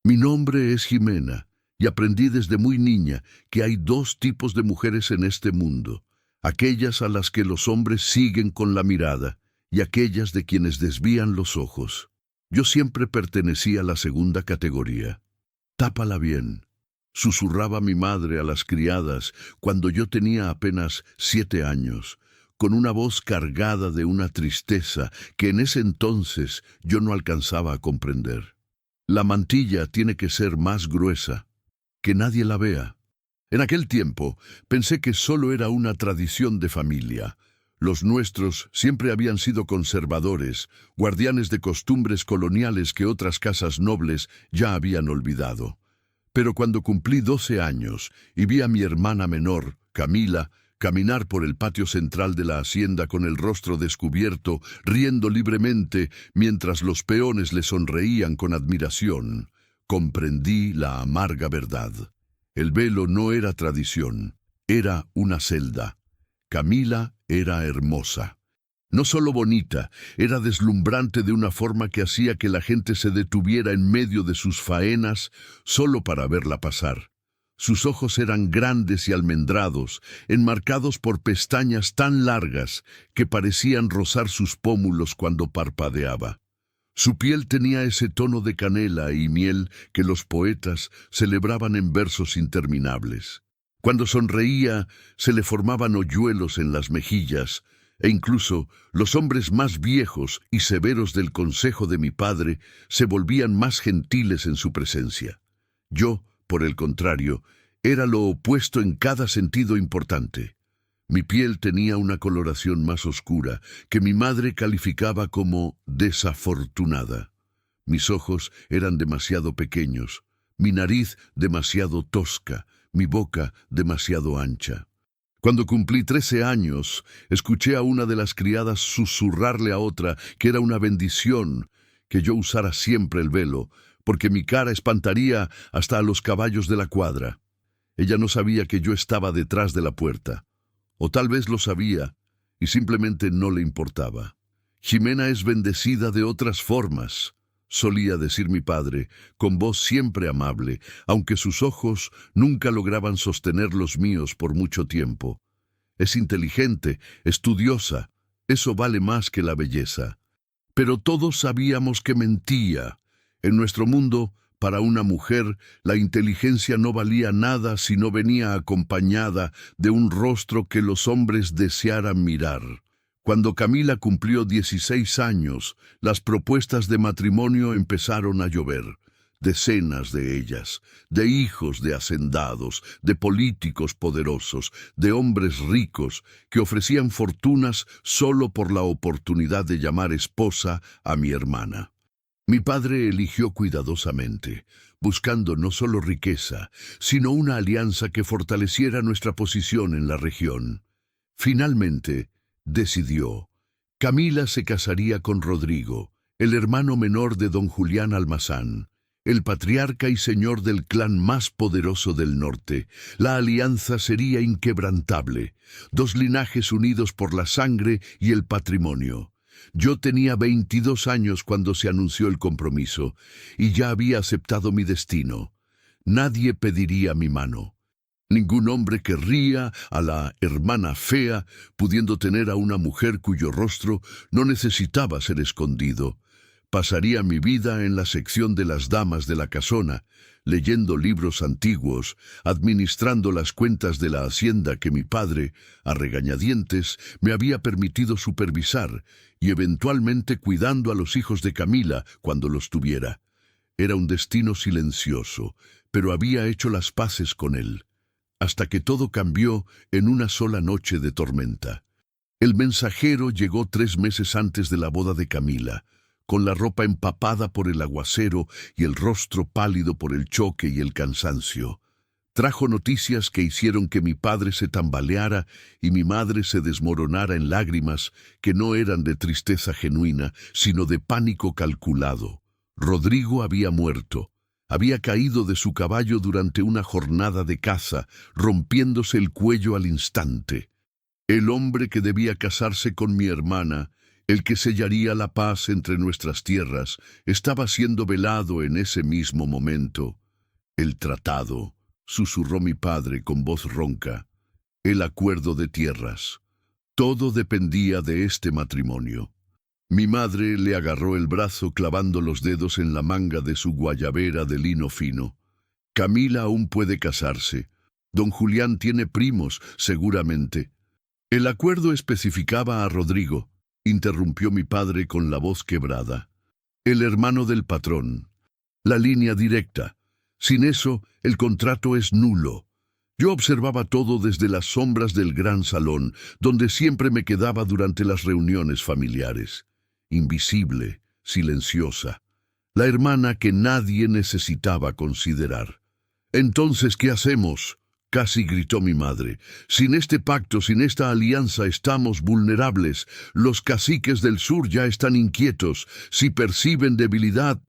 Mi nombre es Jimena, y aprendí desde muy niña que hay dos tipos de mujeres en este mundo: aquellas a las que los hombres siguen con la mirada y aquellas de quienes desvían los ojos. Yo siempre pertenecí a la segunda categoría. «Tápala bien», susurraba mi madre a las criadas cuando yo tenía apenas 7 años, con una voz cargada de una tristeza que en ese entonces yo no alcanzaba a comprender. «La mantilla tiene que ser más gruesa, que nadie la vea». En aquel tiempo pensé que solo era una tradición de familia. Los nuestros siempre habían sido conservadores, guardianes de costumbres coloniales que otras casas nobles ya habían olvidado. Pero cuando cumplí 12 años y vi a mi hermana menor, Camila, caminar por el patio central de la hacienda con el rostro descubierto, riendo libremente mientras los peones le sonreían con admiración, comprendí la amarga verdad. El velo no era tradición, era una celda. Camila era hermosa. No solo bonita, era deslumbrante de una forma que hacía que la gente se detuviera en medio de sus faenas solo para verla pasar. Sus ojos eran grandes y almendrados, enmarcados por pestañas tan largas que parecían rozar sus pómulos cuando parpadeaba. Su piel tenía ese tono de canela y miel que los poetas celebraban en versos interminables. Cuando sonreía, se le formaban hoyuelos en las mejillas, e incluso los hombres más viejos y severos del consejo de mi padre se volvían más gentiles en su presencia. Yo, por el contrario, era lo opuesto en cada sentido importante. Mi piel tenía una coloración más oscura, que mi madre calificaba como desafortunada. Mis ojos eran demasiado pequeños, mi nariz demasiado tosca, mi boca demasiado ancha. Cuando cumplí 13 años, escuché a una de las criadas susurrarle a otra que era una bendición que yo usara siempre el velo, porque mi cara espantaría hasta a los caballos de la cuadra. Ella no sabía que yo estaba detrás de la puerta. O tal vez lo sabía, y simplemente no le importaba. «Jimena es bendecida de otras formas», solía decir mi padre, con voz siempre amable, aunque sus ojos nunca lograban sostener los míos por mucho tiempo. «Es inteligente, estudiosa, eso vale más que la belleza». Pero todos sabíamos que mentía. En nuestro mundo, para una mujer, la inteligencia no valía nada si no venía acompañada de un rostro que los hombres desearan mirar. Cuando Camila cumplió 16 años, las propuestas de matrimonio empezaron a llover. Decenas de ellas, de hijos de hacendados, de políticos poderosos, de hombres ricos que ofrecían fortunas solo por la oportunidad de llamar esposa a mi hermana. Mi padre eligió cuidadosamente, buscando no solo riqueza, sino una alianza que fortaleciera nuestra posición en la región. Finalmente, decidió: Camila se casaría con Rodrigo, el hermano menor de don Julián Almazán, el patriarca y señor del clan más poderoso del norte. La alianza sería inquebrantable, dos linajes unidos por la sangre y el patrimonio. Yo tenía 22 años cuando se anunció el compromiso, y ya había aceptado mi destino. Nadie pediría mi mano. Ningún hombre querría a la hermana fea, pudiendo tener a una mujer cuyo rostro no necesitaba ser escondido. Pasaría mi vida en la sección de las damas de la casona, leyendo libros antiguos, administrando las cuentas de la hacienda que mi padre, a regañadientes, me había permitido supervisar, y eventualmente cuidando a los hijos de Camila cuando los tuviera. Era un destino silencioso, pero había hecho las paces con él, hasta que todo cambió en una sola noche de tormenta. El mensajero llegó 3 meses antes de la boda de Camila, con la ropa empapada por el aguacero y el rostro pálido por el choque y el cansancio. Trajo noticias que hicieron que mi padre se tambaleara y mi madre se desmoronara en lágrimas que no eran de tristeza genuina, sino de pánico calculado. Rodrigo había muerto. Había caído de su caballo durante una jornada de caza, rompiéndose el cuello al instante. El hombre que debía casarse con mi hermana El que sellaría la paz entre nuestras tierras estaba siendo velado en ese mismo momento. El tratado, susurró mi padre con voz ronca, el acuerdo de tierras. Todo dependía de este matrimonio. Mi madre le agarró el brazo clavando los dedos en la manga de su guayabera de lino fino. Camila aún puede casarse. Don Julián tiene primos, seguramente. El acuerdo especificaba a Rodrigo, interrumpió mi padre con la voz quebrada. El hermano del patrón. La línea directa. Sin eso, el contrato es nulo. Yo observaba todo desde las sombras del gran salón, donde siempre me quedaba durante las reuniones familiares. Invisible, silenciosa. La hermana que nadie necesitaba considerar. «Entonces, ¿qué hacemos?», casi gritó mi madre. «Sin este pacto, sin esta alianza, estamos vulnerables. Los caciques del sur ya están inquietos. Si perciben debilidad...»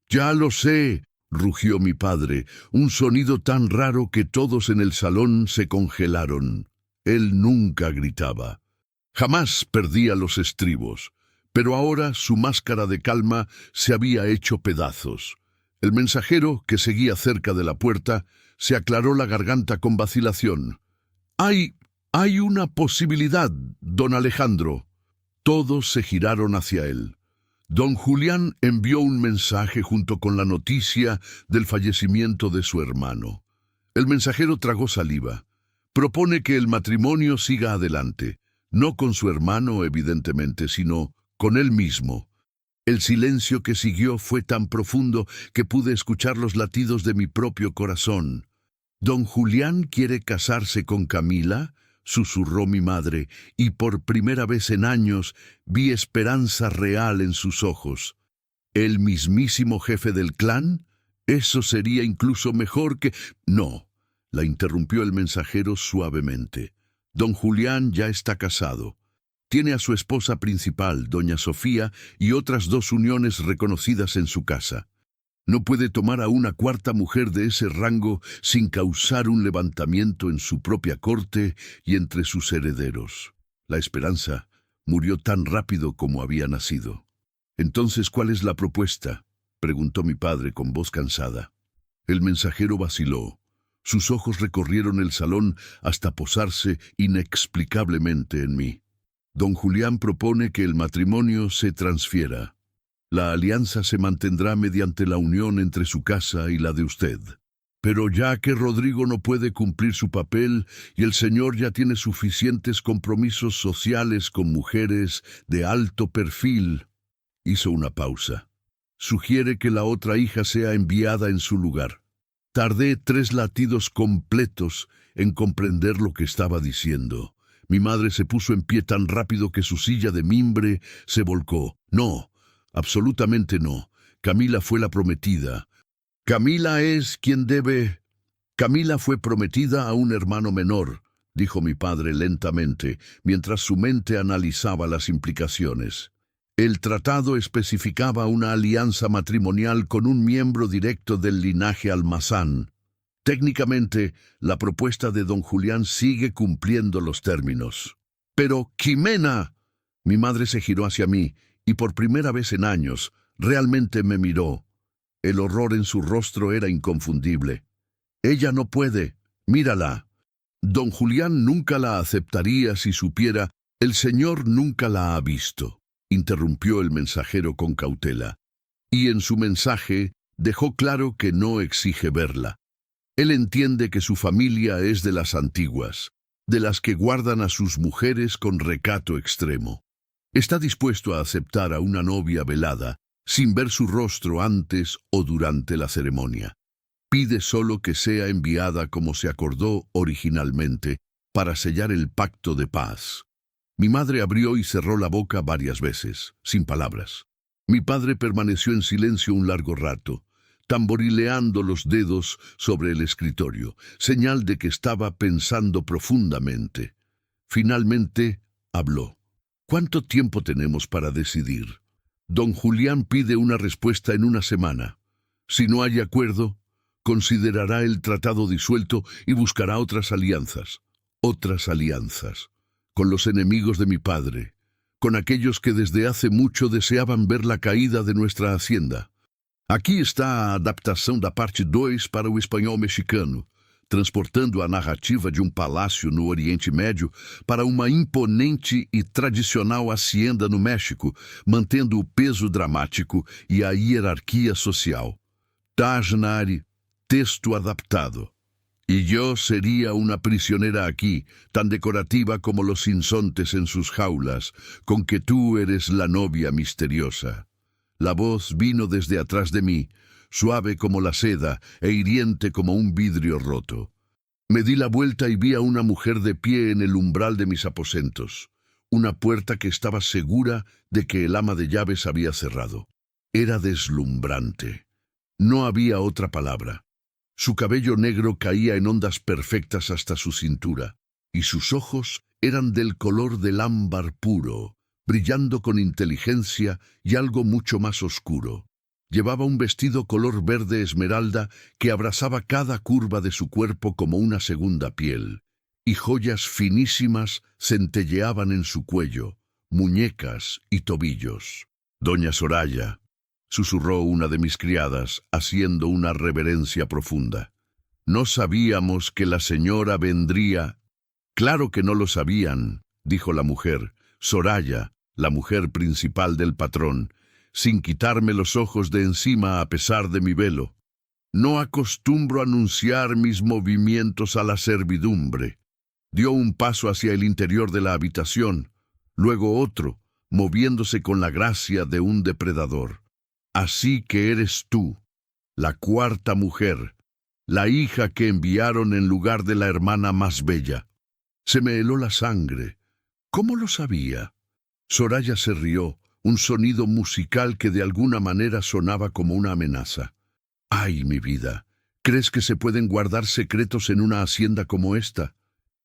«Ya lo sé», rugió mi padre, un sonido tan raro que todos en el salón se congelaron. Él nunca gritaba. Jamás perdía los estribos. Pero ahora su máscara de calma se había hecho pedazos. El mensajero, que seguía cerca de la puerta, se aclaró la garganta con vacilación. Hay una posibilidad, don Alejandro». Todos se giraron hacia él. Don Julián envió un mensaje junto con la noticia del fallecimiento de su hermano. El mensajero tragó saliva. Propone que el matrimonio siga adelante, no con su hermano, evidentemente, sino con él mismo. El silencio que siguió fue tan profundo que pude escuchar los latidos de mi propio corazón. «¿Don Julián quiere casarse con Camila?», susurró mi madre, y por primera vez en años vi esperanza real en sus ojos. ¿El mismísimo jefe del clan? Eso sería incluso mejor que... «No», la interrumpió el mensajero suavemente. «Don Julián ya está casado. Tiene a su esposa principal, doña Sofía, y otras 2 uniones reconocidas en su casa. No puede tomar a una cuarta mujer de ese rango sin causar un levantamiento en su propia corte y entre sus herederos. La esperanza murió tan rápido como había nacido». «Entonces, ¿cuál es la propuesta?», preguntó mi padre con voz cansada. El mensajero vaciló. Sus ojos recorrieron el salón hasta posarse inexplicablemente en mí. «Don Julián propone que el matrimonio se transfiera. La alianza se mantendrá mediante la unión entre su casa y la de usted. Pero ya que Rodrigo no puede cumplir su papel y el señor ya tiene suficientes compromisos sociales con mujeres de alto perfil», hizo una pausa. «Sugiere que la otra hija sea enviada en su lugar». Tardé 3 latidos completos en comprender lo que estaba diciendo. Mi madre se puso en pie tan rápido que su silla de mimbre se volcó. «No, absolutamente no. Camila fue la prometida. Camila es quien debe...». «Camila fue prometida a un hermano menor», dijo mi padre lentamente, mientras su mente analizaba las implicaciones. «El tratado especificaba una alianza matrimonial con un miembro directo del linaje almazán. Técnicamente, la propuesta de don Julián sigue cumpliendo los términos». «Pero, Jimena...». Mi madre se giró hacia mí y por primera vez en años realmente me miró. El horror en su rostro era inconfundible. «Ella no puede. Mírala. Don Julián nunca la aceptaría si supiera. El señor nunca la ha visto», interrumpió el mensajero con cautela. Y en su mensaje dejó claro que no exige verla. Él entiende que su familia es de las antiguas, de las que guardan a sus mujeres con recato extremo. Está dispuesto a aceptar a una novia velada, sin ver su rostro antes o durante la ceremonia. Pide solo que sea enviada como se acordó originalmente, para sellar el pacto de paz. Mi madre abrió y cerró la boca varias veces, sin palabras. Mi padre permaneció en silencio un largo rato, tamborileando los dedos sobre el escritorio, señal de que estaba pensando profundamente. Finalmente habló. «¿Cuánto tiempo tenemos para decidir? Don Julián pide una respuesta en 1 semana. Si no hay acuerdo, considerará el tratado disuelto y buscará otras alianzas, con los enemigos de mi padre. con aquellos que desde hace mucho deseaban ver la caída de nuestra hacienda. Aqui está a adaptação da parte 2 para o espanhol mexicano, transportando a narrativa de um palácio no Oriente Médio para uma imponente e tradicional hacienda no México, mantendo o peso dramático e a hierarquia social. Tajnari, texto adaptado. Y yo sería una prisionera aquí, tan decorativa como los sinsontes en sus jaulas, con que tú eres la novia misteriosa. La voz vino desde atrás de mí, suave como la seda e hiriente como un vidrio roto. Me di la vuelta y vi a una mujer de pie en el umbral de mis aposentos, una puerta que estaba segura de que el ama de llaves había cerrado. Era deslumbrante. No había otra palabra. Su cabello negro caía en ondas perfectas hasta su cintura, y sus ojos eran del color del ámbar puro, brillando con inteligencia y algo mucho más oscuro. Llevaba un vestido color verde esmeralda que abrazaba cada curva de su cuerpo como una segunda piel, y joyas finísimas centelleaban en su cuello, muñecas y tobillos. «Doña Soraya», susurró una de mis criadas, haciendo una reverencia profunda. «No sabíamos que la señora vendría». «Claro que no lo sabían», dijo la mujer, Soraya, la mujer principal del patrón, sin quitarme los ojos de encima a pesar de mi velo. «No acostumbro anunciar mis movimientos a la servidumbre». Dio un paso hacia el interior de la habitación, luego otro, moviéndose con la gracia de un depredador. «Así que eres tú, la cuarta mujer, la hija que enviaron en lugar de la hermana más bella». Se me heló la sangre. ¿Cómo lo sabía? Soraya se rió, un sonido musical que de alguna manera sonaba como una amenaza. «Ay, mi vida, ¿crees que se pueden guardar secretos en una hacienda como esta?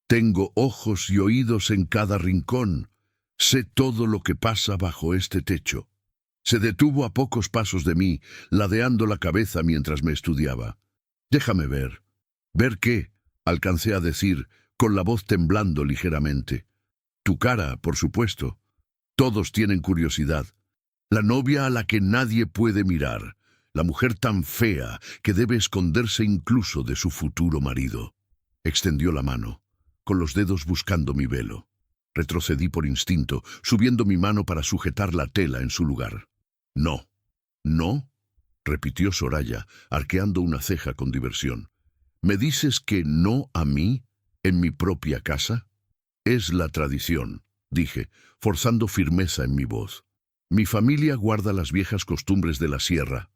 Tengo ojos y oídos en cada rincón. Sé todo lo que pasa bajo este techo». Se detuvo a pocos pasos de mí, ladeando la cabeza mientras me estudiaba. «Déjame ver». «¿Ver qué?», alcancé a decir, con la voz temblando ligeramente. «Tu cara, por supuesto. Todos tienen curiosidad. La novia a la que nadie puede mirar, la mujer tan fea que debe esconderse incluso de su futuro marido». Extendió la mano, con los dedos buscando mi velo. Retrocedí por instinto, subiendo mi mano para sujetar la tela en su lugar. «No». «¿No?», repitió Soraya, arqueando una ceja con diversión. «¿Me dices que no a mí, en mi propia casa?» «Es la tradición», dije, forzando firmeza en mi voz. «Mi familia guarda las viejas costumbres de la sierra.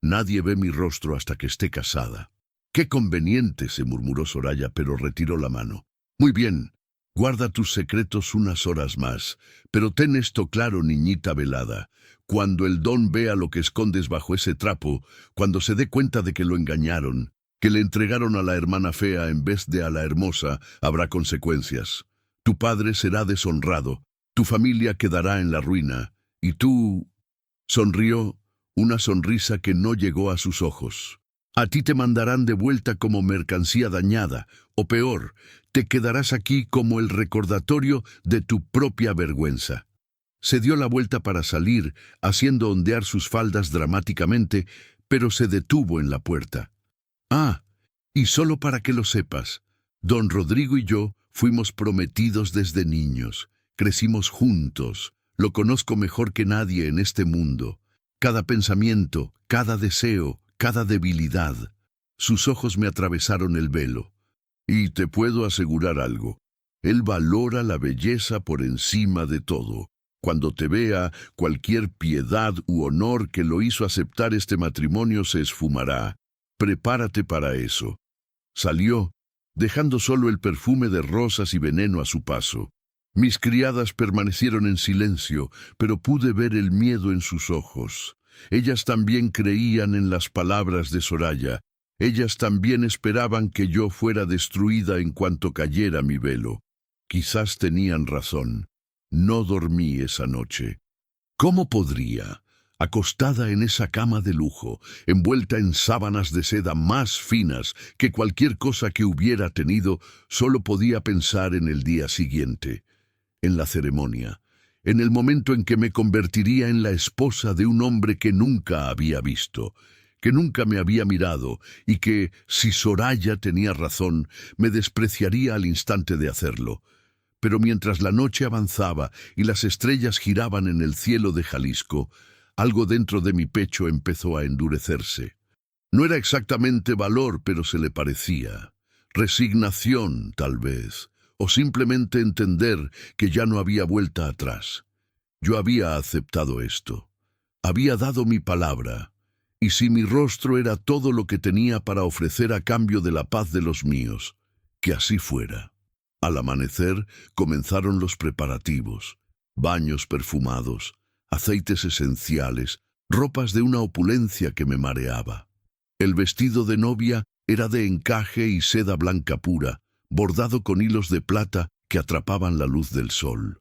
Nadie ve mi rostro hasta que esté casada». «Qué conveniente», se murmuró Soraya, pero retiró la mano. «Muy bien, guarda tus secretos unas horas más, pero ten esto claro, niñita velada. Cuando el don vea lo que escondes bajo ese trapo, cuando se dé cuenta de que lo engañaron, que le entregaron a la hermana fea en vez de a la hermosa, habrá consecuencias. Tu padre será deshonrado, tu familia quedará en la ruina, y tú...». Sonrió, una sonrisa que no llegó a sus ojos. «A ti te mandarán de vuelta como mercancía dañada, o peor, te quedarás aquí como el recordatorio de tu propia vergüenza». Se dio la vuelta para salir, haciendo ondear sus faldas dramáticamente, pero se detuvo en la puerta. «Ah, y solo para que lo sepas, don Rodrigo y yo fuimos prometidos desde niños. Crecimos juntos. Lo conozco mejor que nadie en este mundo. Cada pensamiento, cada deseo, cada debilidad». Sus ojos me atravesaron el velo. «Y te puedo asegurar algo. Él valora la belleza por encima de todo. Cuando te vea, cualquier piedad u honor que lo hizo aceptar este matrimonio se esfumará. Prepárate para eso». Salió, dejando solo el perfume de rosas y veneno a su paso. Mis criadas permanecieron en silencio, pero pude ver el miedo en sus ojos. Ellas también creían en las palabras de Soraya. Ellas también esperaban que yo fuera destruida en cuanto cayera mi velo. Quizás tenían razón. No dormí esa noche. ¿Cómo podría, acostada en esa cama de lujo, envuelta en sábanas de seda más finas que cualquier cosa que hubiera tenido, solo podía pensar en el día siguiente, en la ceremonia, en el momento en que me convertiría en la esposa de un hombre que nunca había visto, que nunca me había mirado y que, si Soraya tenía razón, me despreciaría al instante de hacerlo. Pero mientras la noche avanzaba y las estrellas giraban en el cielo de Jalisco, algo dentro de mi pecho empezó a endurecerse. No era exactamente valor, pero se le parecía. Resignación, tal vez, o simplemente entender que ya no había vuelta atrás. Yo había aceptado esto. Había dado mi palabra. Y si mi rostro era todo lo que tenía para ofrecer a cambio de la paz de los míos, que así fuera. Al amanecer comenzaron los preparativos, baños perfumados, aceites esenciales, ropas de una opulencia que me mareaba. El vestido de novia era de encaje y seda blanca pura, bordado con hilos de plata que atrapaban la luz del sol.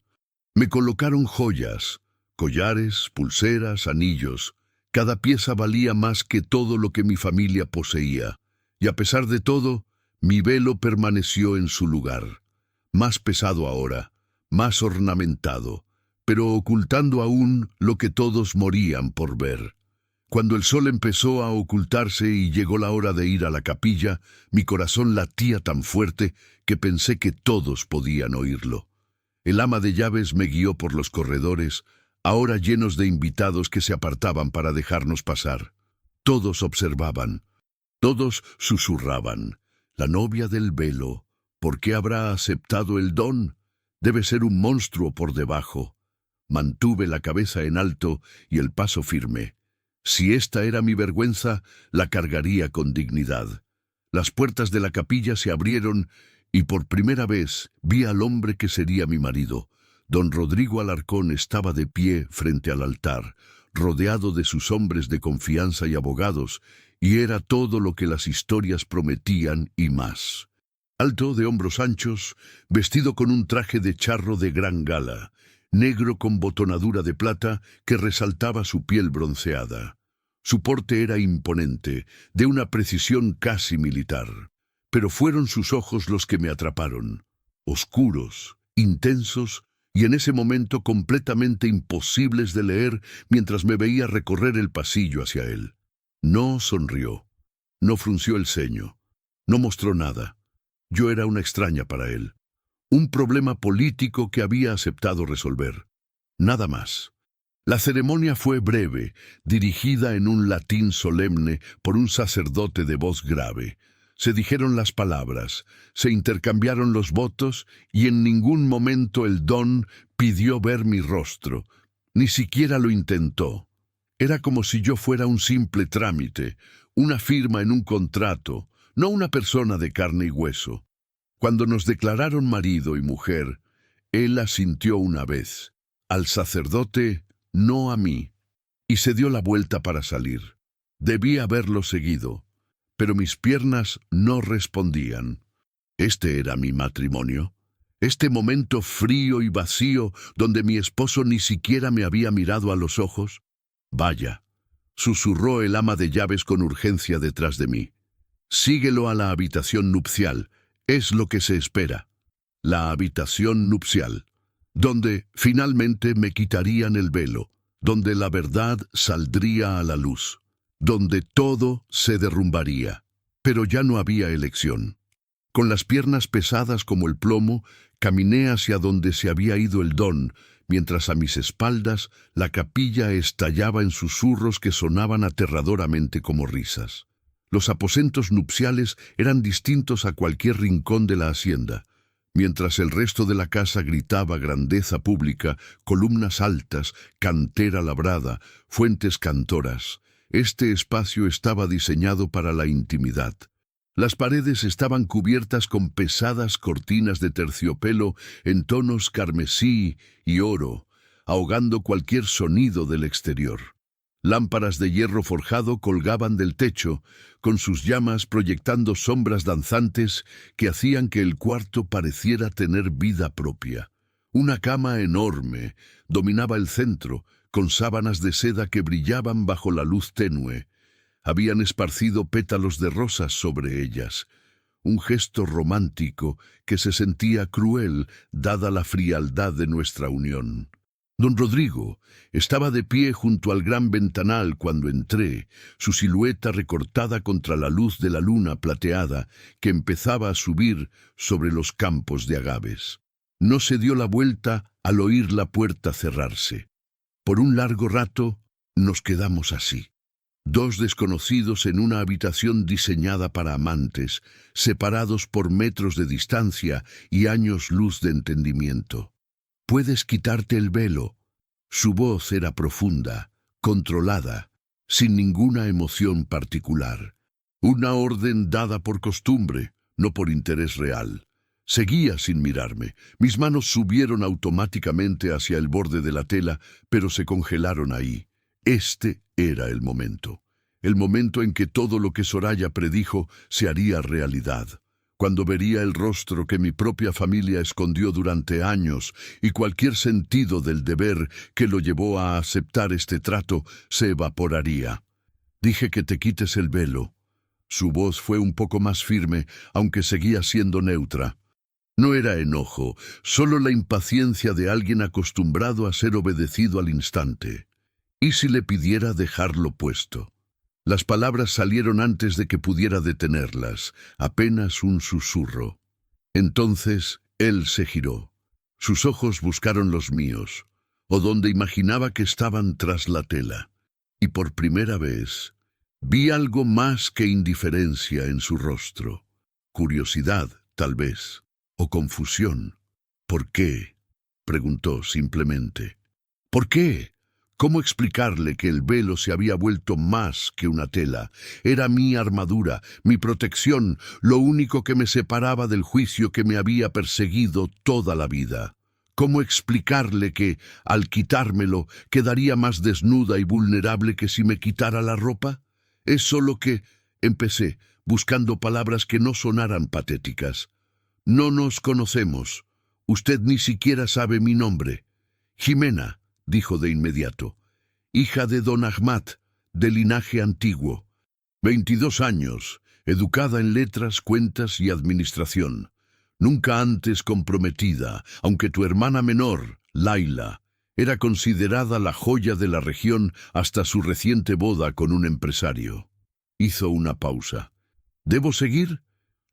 Me colocaron joyas, collares, pulseras, anillos. Cada pieza valía más que todo lo que mi familia poseía, y a pesar de todo, mi velo permaneció en su lugar. Más pesado ahora, más ornamentado, pero ocultando aún lo que todos morían por ver. Cuando el sol empezó a ocultarse y llegó la hora de ir a la capilla, mi corazón latía tan fuerte que pensé que todos podían oírlo. El ama de llaves me guió por los corredores, ahora llenos de invitados que se apartaban para dejarnos pasar. Todos observaban, todos susurraban. La novia del velo, ¿por qué habrá aceptado el don? Debe ser un monstruo por debajo. Mantuve la cabeza en alto y el paso firme. Si esta era mi vergüenza, la cargaría con dignidad. Las puertas de la capilla se abrieron y por primera vez vi al hombre que sería mi marido. Don Rodrigo Alarcón estaba de pie frente al altar, rodeado de sus hombres de confianza y abogados, y era todo lo que las historias prometían y más. Alto, de hombros anchos, vestido con un traje de charro de gran gala, negro con botonadura de plata que resaltaba su piel bronceada. Su porte era imponente, de una precisión casi militar. Pero fueron sus ojos los que me atraparon, oscuros, intensos, y en ese momento completamente imposibles de leer mientras me veía recorrer el pasillo hacia él. No sonrió, no frunció el ceño, no mostró nada. Yo era una extraña para él, un problema político que había aceptado resolver. Nada más. La ceremonia fue breve, dirigida en un latín solemne por un sacerdote de voz grave. Se dijeron las palabras, se intercambiaron los votos y en ningún momento el don pidió ver mi rostro. Ni siquiera lo intentó. Era como si yo fuera un simple trámite, una firma en un contrato, no una persona de carne y hueso. Cuando nos declararon marido y mujer, él asintió una vez, al sacerdote, no a mí, y se dio la vuelta para salir. Debí haberlo seguido, pero mis piernas no respondían. Este era mi matrimonio. Este momento frío y vacío donde mi esposo ni siquiera me había mirado a los ojos. Vaya, susurró el ama de llaves con urgencia detrás de mí. Síguelo a la habitación nupcial, es lo que se espera. La habitación nupcial, donde finalmente me quitarían el velo, donde la verdad saldría a la luz, donde todo se derrumbaría. Pero ya no había elección. Con las piernas pesadas como el plomo, caminé hacia donde se había ido el don, mientras a mis espaldas la capilla estallaba en susurros que sonaban aterradoramente como risas. Los aposentos nupciales eran distintos a cualquier rincón de la hacienda. Mientras el resto de la casa gritaba grandeza pública, columnas altas, cantera labrada, fuentes cantoras, este espacio estaba diseñado para la intimidad. Las paredes estaban cubiertas con pesadas cortinas de terciopelo en tonos carmesí y oro, ahogando cualquier sonido del exterior. Lámparas de hierro forjado colgaban del techo, con sus llamas proyectando sombras danzantes que hacían que el cuarto pareciera tener vida propia. Una cama enorme dominaba el centro, con sábanas de seda que brillaban bajo la luz tenue. Habían esparcido pétalos de rosas sobre ellas, un gesto romántico que se sentía cruel dada la frialdad de nuestra unión. Don Rodrigo estaba de pie junto al gran ventanal cuando entré, su silueta recortada contra la luz de la luna plateada que empezaba a subir sobre los campos de agaves. No se dio la vuelta al oír la puerta cerrarse. Por un largo rato nos quedamos así. Dos desconocidos en una habitación diseñada para amantes, separados por metros de distancia y años luz de entendimiento. «Puedes quitarte el velo». Su voz era profunda, controlada, sin ninguna emoción particular. Una orden dada por costumbre, no por interés real. Seguía sin mirarme. Mis manos subieron automáticamente hacia el borde de la tela, pero se congelaron ahí. Este era el momento en que todo lo que Soraya predijo se haría realidad, cuando vería el rostro que mi propia familia escondió durante años y cualquier sentido del deber que lo llevó a aceptar este trato se evaporaría. Dije que te quites el velo. Su voz fue un poco más firme, aunque seguía siendo neutra. No era enojo, solo la impaciencia de alguien acostumbrado a ser obedecido al instante. ¿Y si le pidiera dejarlo puesto? Las palabras salieron antes de que pudiera detenerlas, apenas un susurro. Entonces él se giró. Sus ojos buscaron los míos, o donde imaginaba que estaban tras la tela. Y por primera vez vi algo más que indiferencia en su rostro. Curiosidad, tal vez, o confusión. ¿Por qué?, preguntó simplemente. ¿Por qué? ¿Cómo explicarle que el velo se había vuelto más que una tela? Era mi armadura, mi protección, lo único que me separaba del juicio que me había perseguido toda la vida. ¿Cómo explicarle que, al quitármelo, quedaría más desnuda y vulnerable que si me quitara la ropa? Es solo que, empecé, buscando palabras que no sonaran patéticas. No nos conocemos. Usted ni siquiera sabe mi nombre. Jimena, dijo de inmediato, hija de don Ahmad, de linaje antiguo. 22 años, educada en letras, cuentas y administración. Nunca antes comprometida, aunque tu hermana menor, Laila, era considerada la joya de la región hasta su reciente boda con un empresario. Hizo una pausa. ¿Debo seguir?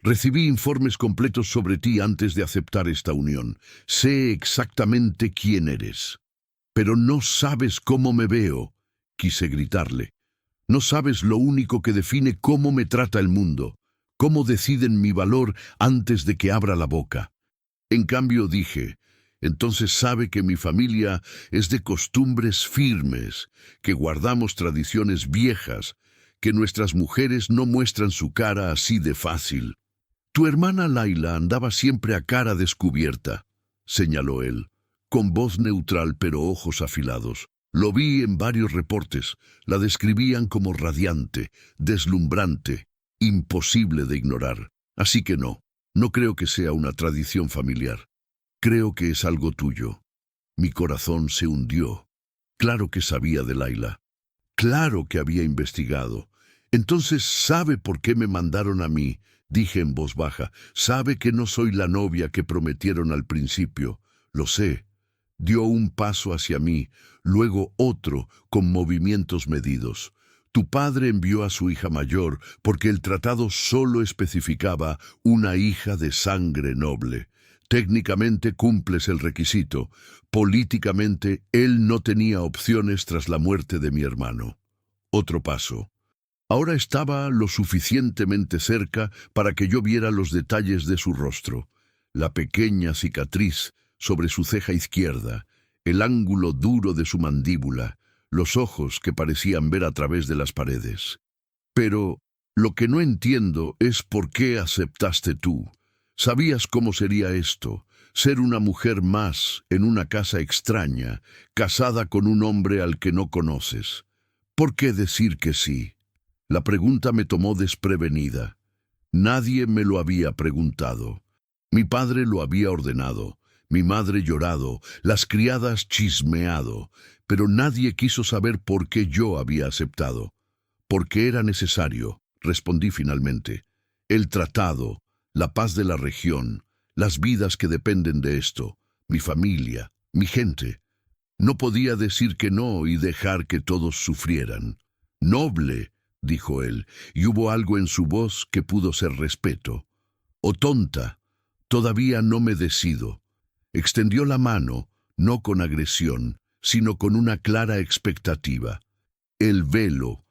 Recibí informes completos sobre ti antes de aceptar esta unión. Sé exactamente quién eres. Pero no sabes cómo me veo, quise gritarle. No sabes lo único que define cómo me trata el mundo, cómo deciden mi valor antes de que abra la boca. En cambio dije, entonces sabe que mi familia es de costumbres firmes, que guardamos tradiciones viejas, que nuestras mujeres no muestran su cara así de fácil. Tu hermana Laila andaba siempre a cara descubierta, señaló él, con voz neutral pero ojos afilados. Lo vi en varios reportes. La describían como radiante, deslumbrante, imposible de ignorar. Así que no creo que sea una tradición familiar. Creo que es algo tuyo. Mi corazón se hundió. Claro que sabía de Laila. Claro que había investigado. Entonces, ¿sabe por qué me mandaron a mí? Dije en voz baja. Sabe que no soy la novia que prometieron al principio. Lo sé. Dio un paso hacia mí, luego otro, con movimientos medidos. Tu padre envió a su hija mayor porque el tratado solo especificaba una hija de sangre noble. Técnicamente cumples el requisito. Políticamente, él no tenía opciones tras la muerte de mi hermano. Otro paso. Ahora estaba lo suficientemente cerca para que yo viera los detalles de su rostro. La pequeña cicatriz sobre su ceja izquierda, el ángulo duro de su mandíbula, los ojos que parecían ver a través de las paredes. Pero lo que no entiendo es por qué aceptaste tú. Sabías cómo sería esto, ser una mujer más en una casa extraña, casada con un hombre al que no conoces. ¿Por qué decir que sí? La pregunta me tomó desprevenida. Nadie me lo había preguntado. Mi padre lo había ordenado. Mi madre llorado, las criadas chismeado, pero nadie quiso saber por qué yo había aceptado. Porque era necesario, respondí finalmente. El tratado, la paz de la región, las vidas que dependen de esto, mi familia, mi gente. No podía decir que no y dejar que todos sufrieran. «Noble», dijo él, y hubo algo en su voz que pudo ser respeto. «O tonta, todavía no me decido». Extendió la mano, no con agresión, sino con una clara expectativa. «El velo.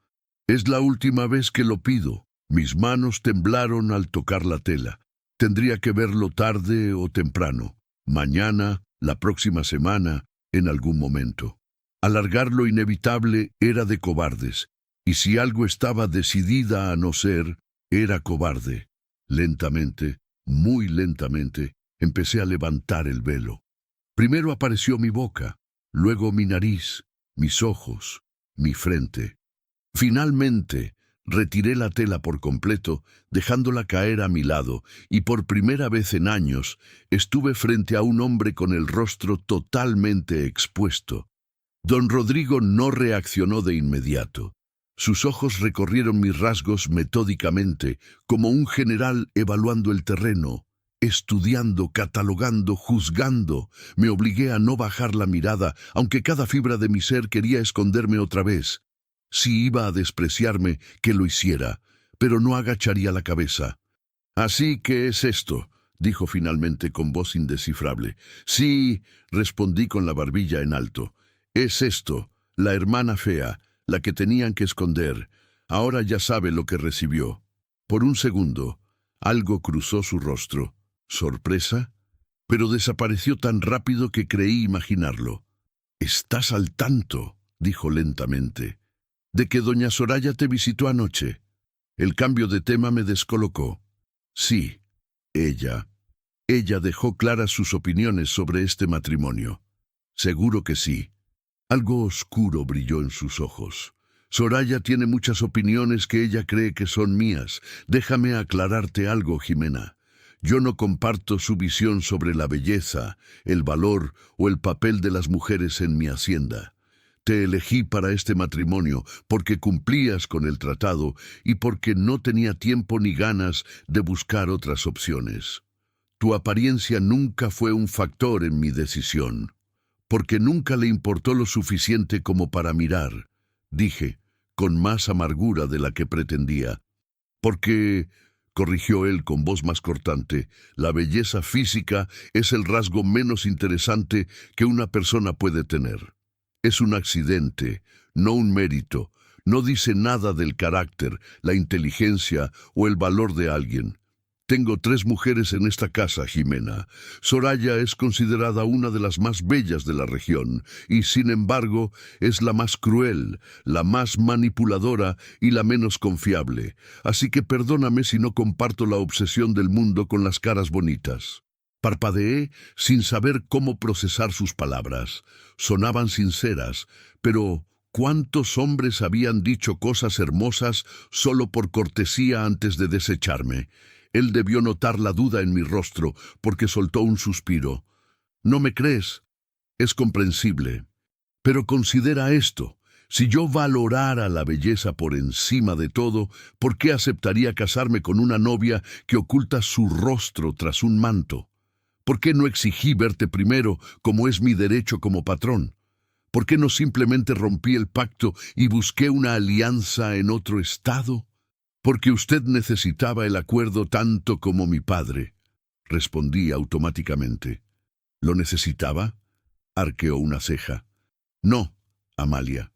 Es la última vez que lo pido». Mis manos temblaron al tocar la tela. Tendría que verlo tarde o temprano. Mañana, la próxima semana, en algún momento. Alargar lo inevitable era de cobardes, y si algo estaba decidida a no ser, era cobarde. Lentamente, muy lentamente, empecé a levantar el velo. Primero apareció mi boca, luego mi nariz, mis ojos, mi frente. Finalmente, retiré la tela por completo, dejándola caer a mi lado, y por primera vez en años estuve frente a un hombre con el rostro totalmente expuesto. Don Rodrigo no reaccionó de inmediato. Sus ojos recorrieron mis rasgos metódicamente, como un general evaluando el terreno, estudiando, catalogando, juzgando. Me obligué a no bajar la mirada, aunque cada fibra de mi ser quería esconderme otra vez. Si iba a despreciarme, que lo hiciera, pero no agacharía la cabeza. «Así que es esto», dijo finalmente con voz indescifrable. «Sí», respondí con la barbilla en alto. «Es esto, la hermana fea, la que tenían que esconder. Ahora ya sabe lo que recibió». Por un segundo, algo cruzó su rostro. ¿Sorpresa? Pero desapareció tan rápido que creí imaginarlo. «¿Estás al tanto?», dijo lentamente, «de que doña Soraya te visitó anoche?» El cambio de tema me descolocó. Sí, ella dejó claras sus opiniones sobre este matrimonio. Seguro que sí. Algo oscuro brilló en sus ojos. «Soraya tiene muchas opiniones que ella cree que son mías. Déjame aclararte algo, Jimena. Yo no comparto su visión sobre la belleza, el valor o el papel de las mujeres en mi hacienda. Te elegí para este matrimonio porque cumplías con el tratado y porque no tenía tiempo ni ganas de buscar otras opciones. Tu apariencia nunca fue un factor en mi decisión, porque nunca le importó lo suficiente como para mirar», dije, con más amargura de la que pretendía. «Porque», corrigió él con voz más cortante, «la belleza física es el rasgo menos interesante que una persona puede tener. Es un accidente, no un mérito. No dice nada del carácter, la inteligencia o el valor de alguien. Tengo 3 mujeres en esta casa, Jimena. Soraya es considerada una de las más bellas de la región, y sin embargo es la más cruel, la más manipuladora y la menos confiable. Así que perdóname si no comparto la obsesión del mundo con las caras bonitas». Parpadeé sin saber cómo procesar sus palabras. Sonaban sinceras, pero ¿cuántos hombres habían dicho cosas hermosas solo por cortesía antes de desecharme? Él debió notar la duda en mi rostro, porque soltó un suspiro. «¿No me crees? Es comprensible. Pero considera esto. Si yo valorara la belleza por encima de todo, ¿por qué aceptaría casarme con una novia que oculta su rostro tras un manto? ¿Por qué no exigí verte primero, como es mi derecho como patrón? ¿Por qué no simplemente rompí el pacto y busqué una alianza en otro estado?» «Porque usted necesitaba el acuerdo tanto como mi padre», respondí automáticamente. «¿Lo necesitaba?», arqueó una ceja. «No, Amalia.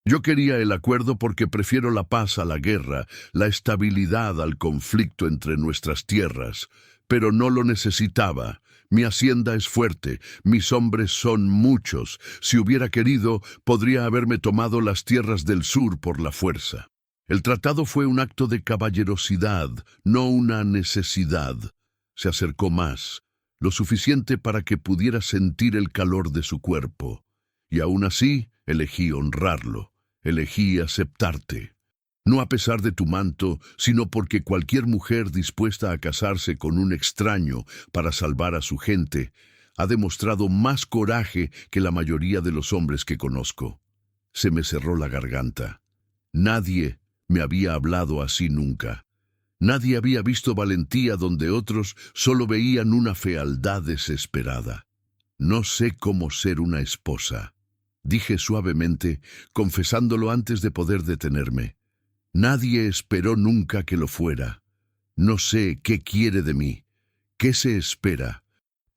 Yo quería el acuerdo porque prefiero la paz a la guerra, la estabilidad al conflicto entre nuestras tierras, pero no lo necesitaba. Mi hacienda es fuerte, mis hombres son muchos. Si hubiera querido, podría haberme tomado las tierras del sur por la fuerza. El tratado fue un acto de caballerosidad, no una necesidad». Se acercó más, lo suficiente para que pudiera sentir el calor de su cuerpo. «Y aún así, elegí honrarlo, elegí aceptarte. No a pesar de tu manto, sino porque cualquier mujer dispuesta a casarse con un extraño para salvar a su gente ha demostrado más coraje que la mayoría de los hombres que conozco». Se me cerró la garganta. Nadie me había hablado así nunca. Nadie había visto valentía donde otros solo veían una fealdad desesperada. «No sé cómo ser una esposa», dije suavemente, confesándolo antes de poder detenerme. Nadie esperó nunca que lo fuera. No sé qué quiere de mí. ¿Qué se espera?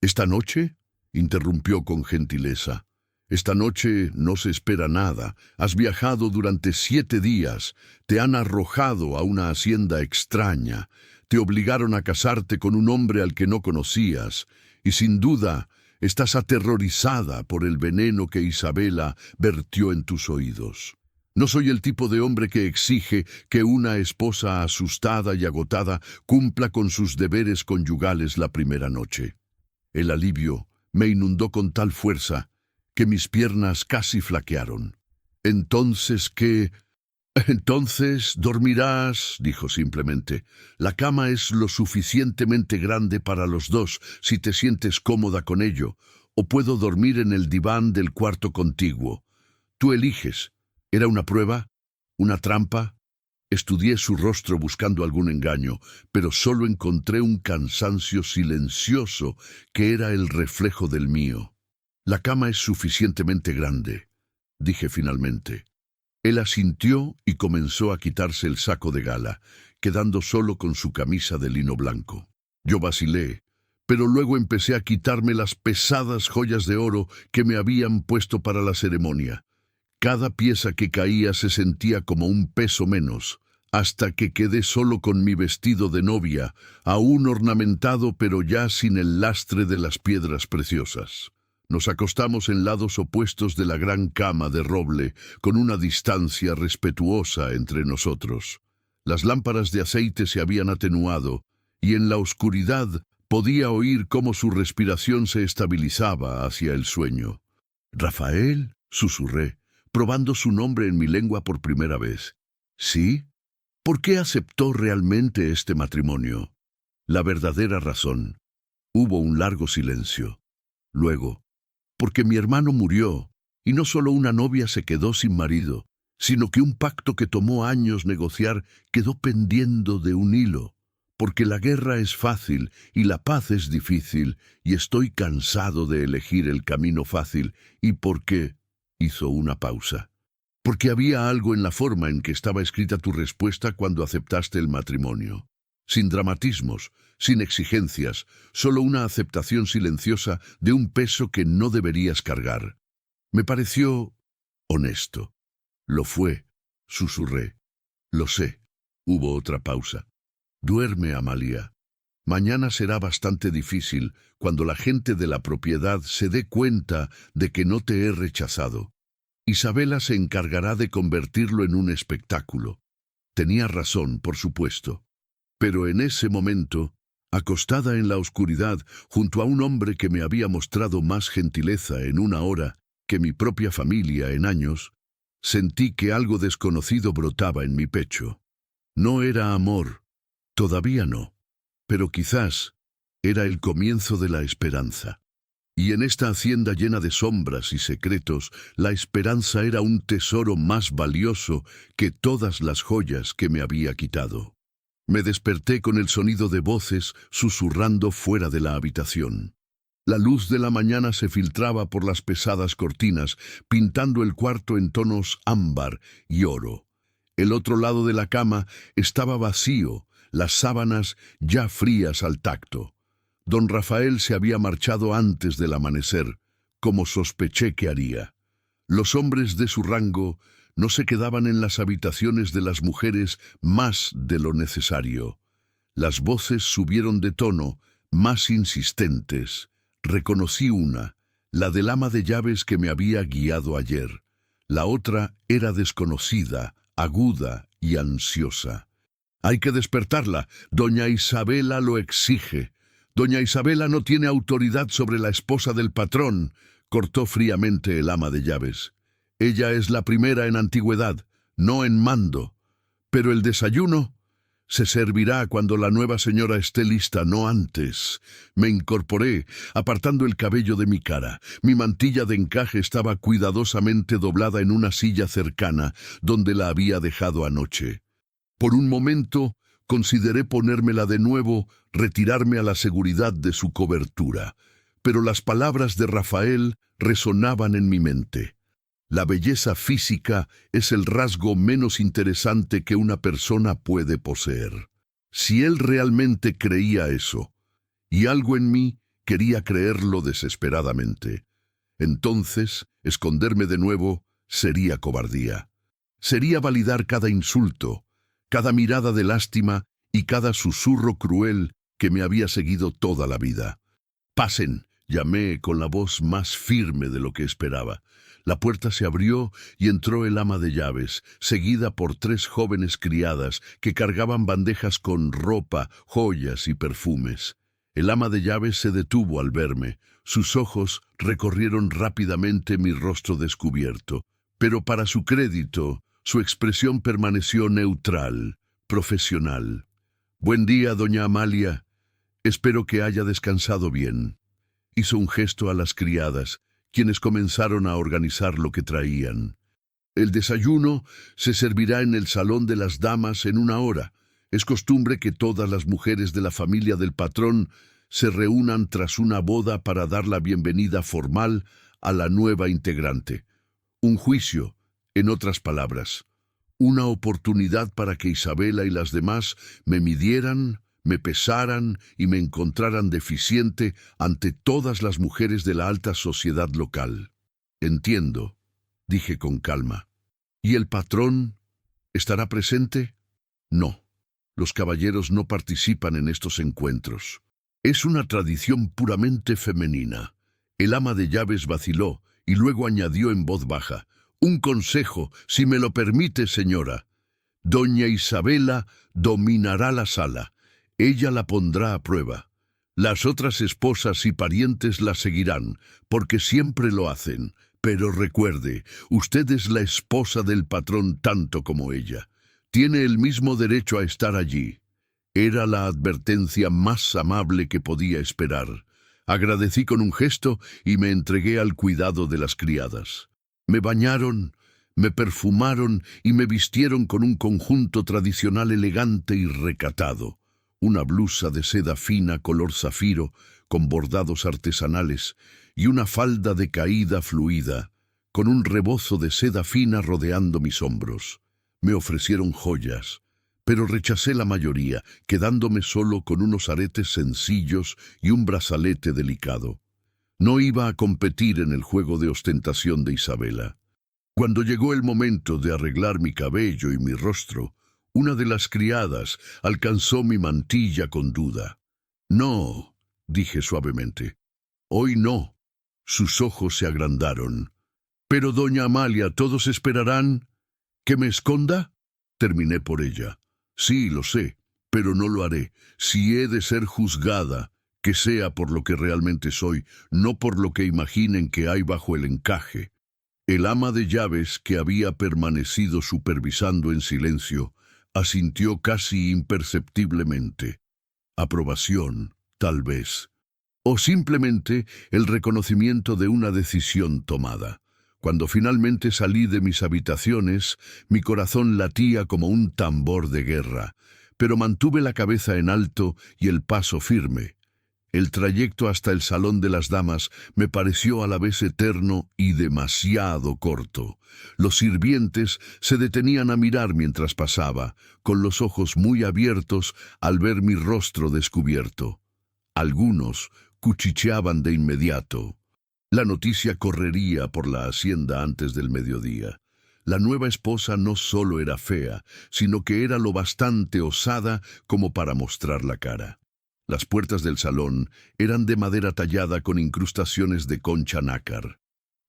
¿Esta noche? Interrumpió con gentileza. Esta noche no se espera nada. Has viajado durante 7 días. Te han arrojado a una hacienda extraña. Te obligaron a casarte con un hombre al que no conocías. Y sin duda, estás aterrorizada por el veneno que Isabela vertió en tus oídos. No soy el tipo de hombre que exige que una esposa asustada y agotada cumpla con sus deberes conyugales la primera noche. El alivio me inundó con tal fuerza que mis piernas casi flaquearon. «¿Entonces qué? Entonces dormirás», dijo simplemente. «La cama es lo suficientemente grande para los dos si te sientes cómoda con ello, o puedo dormir en el diván del cuarto contiguo. Tú eliges». ¿Era una prueba? ¿Una trampa? Estudié su rostro buscando algún engaño, pero solo encontré un cansancio silencioso que era el reflejo del mío. «La cama es suficientemente grande», dije finalmente. Él asintió y comenzó a quitarse el saco de gala, quedando solo con su camisa de lino blanco. Yo vacilé, pero luego empecé a quitarme las pesadas joyas de oro que me habían puesto para la ceremonia. Cada pieza que caía se sentía como un peso menos, hasta que quedé solo con mi vestido de novia, aún ornamentado pero ya sin el lastre de las piedras preciosas. Nos acostamos en lados opuestos de la gran cama de roble, con una distancia respetuosa entre nosotros. Las lámparas de aceite se habían atenuado, y en la oscuridad podía oír cómo su respiración se estabilizaba hacia el sueño. «¿Rafael?», susurré, probando su nombre en mi lengua por primera vez. «¿Sí? ¿Por qué aceptó realmente este matrimonio?» La verdadera razón. Hubo un largo silencio. Luego, «Porque mi hermano murió, y no solo una novia se quedó sin marido, sino que un pacto que tomó años negociar quedó pendiendo de un hilo. Porque la guerra es fácil y la paz es difícil, y estoy cansado de elegir el camino fácil, y porque...» Hizo una pausa. «Porque había algo en la forma en que estaba escrita tu respuesta cuando aceptaste el matrimonio. Sin dramatismos, sin exigencias, solo una aceptación silenciosa de un peso que no deberías cargar. Me pareció honesto». «Lo fue», susurré. «Lo sé». Hubo otra pausa. «Duerme, Amalia. Mañana será bastante difícil cuando la gente de la propiedad se dé cuenta de que no te he rechazado. Isabela se encargará de convertirlo en un espectáculo». Tenía razón, por supuesto. Pero en ese momento, acostada en la oscuridad junto a un hombre que me había mostrado más gentileza en una hora que mi propia familia en años, sentí que algo desconocido brotaba en mi pecho. No era amor, todavía no. Pero quizás era el comienzo de la esperanza. Y en esta hacienda llena de sombras y secretos, la esperanza era un tesoro más valioso que todas las joyas que me había quitado. Me desperté con el sonido de voces susurrando fuera de la habitación. La luz de la mañana se filtraba por las pesadas cortinas, pintando el cuarto en tonos ámbar y oro. El otro lado de la cama estaba vacío, las sábanas ya frías al tacto. Don Rafael se había marchado antes del amanecer, como sospeché que haría. Los hombres de su rango no se quedaban en las habitaciones de las mujeres más de lo necesario. Las voces subieron de tono, más insistentes. Reconocí una, la del ama de llaves que me había guiado ayer. La otra era desconocida, aguda y ansiosa. «Hay que despertarla. Doña Isabela lo exige. Doña Isabela no tiene autoridad sobre la esposa del patrón», cortó fríamente el ama de llaves. «Ella es la primera en antigüedad, no en mando. Pero el desayuno se servirá cuando la nueva señora esté lista, no antes». Me incorporé, apartando el cabello de mi cara. Mi mantilla de encaje estaba cuidadosamente doblada en una silla cercana, donde la había dejado anoche. Por un momento consideré ponérmela de nuevo, retirarme a la seguridad de su cobertura. Pero las palabras de Rafael resonaban en mi mente. La belleza física es el rasgo menos interesante que una persona puede poseer. Si él realmente creía eso, y algo en mí quería creerlo desesperadamente, entonces esconderme de nuevo sería cobardía. Sería validar cada insulto, cada mirada de lástima y cada susurro cruel que me había seguido toda la vida. «Pasen», llamé con la voz más firme de lo que esperaba. La puerta se abrió y entró el ama de llaves, seguida por 3 jóvenes criadas que cargaban bandejas con ropa, joyas y perfumes. El ama de llaves se detuvo al verme. Sus ojos recorrieron rápidamente mi rostro descubierto, pero para su crédito, su expresión permaneció neutral, profesional. «Buen día, doña Amalia. Espero que haya descansado bien». Hizo un gesto a las criadas, quienes comenzaron a organizar lo que traían. «El desayuno se servirá en el salón de las damas en 1 hora. Es costumbre que todas las mujeres de la familia del patrón se reúnan tras una boda para dar la bienvenida formal a la nueva integrante. Un juicio, en otras palabras. Una oportunidad para que Isabela y las demás me midieran, me pesaran y me encontraran deficiente ante todas las mujeres de la alta sociedad local». «Entiendo», dije con calma. «¿Y el patrón estará presente?» «No, los caballeros no participan en estos encuentros. Es una tradición puramente femenina». El ama de llaves vaciló y luego añadió en voz baja: «Un consejo, si me lo permite, señora. Doña Isabela dominará la sala. Ella la pondrá a prueba. Las otras esposas y parientes la seguirán, porque siempre lo hacen. Pero recuerde, usted es la esposa del patrón tanto como ella. Tiene el mismo derecho a estar allí». Era la advertencia más amable que podía esperar. Agradecí con un gesto y me entregué al cuidado de las criadas. Me bañaron, me perfumaron y me vistieron con un conjunto tradicional elegante y recatado. Una blusa de seda fina color zafiro, con bordados artesanales, y una falda de caída fluida, con un rebozo de seda fina rodeando mis hombros. Me ofrecieron joyas, pero rechacé la mayoría, quedándome solo con unos aretes sencillos y un brazalete delicado. No iba a competir en el juego de ostentación de Isabela. Cuando llegó el momento de arreglar mi cabello y mi rostro, una de las criadas alcanzó mi mantilla con duda. «No», dije suavemente. «Hoy no». Sus ojos se agrandaron. «Pero, doña Amalia, ¿todos esperarán que me esconda?». Terminé por ella. «Sí, lo sé, pero no lo haré. Si he de ser juzgada, que sea por lo que realmente soy, no por lo que imaginen que hay bajo el encaje». El ama de llaves, que había permanecido supervisando en silencio, asintió casi imperceptiblemente. Aprobación, tal vez. O simplemente el reconocimiento de una decisión tomada. Cuando finalmente salí de mis habitaciones, mi corazón latía como un tambor de guerra, pero mantuve la cabeza en alto y el paso firme. El trayecto hasta el salón de las damas me pareció a la vez eterno y demasiado corto. Los sirvientes se detenían a mirar mientras pasaba, con los ojos muy abiertos al ver mi rostro descubierto. Algunos cuchicheaban de inmediato. La noticia correría por la hacienda antes del mediodía. La nueva esposa no solo era fea, sino que era lo bastante osada como para mostrar la cara. Las puertas del salón eran de madera tallada con incrustaciones de concha nácar.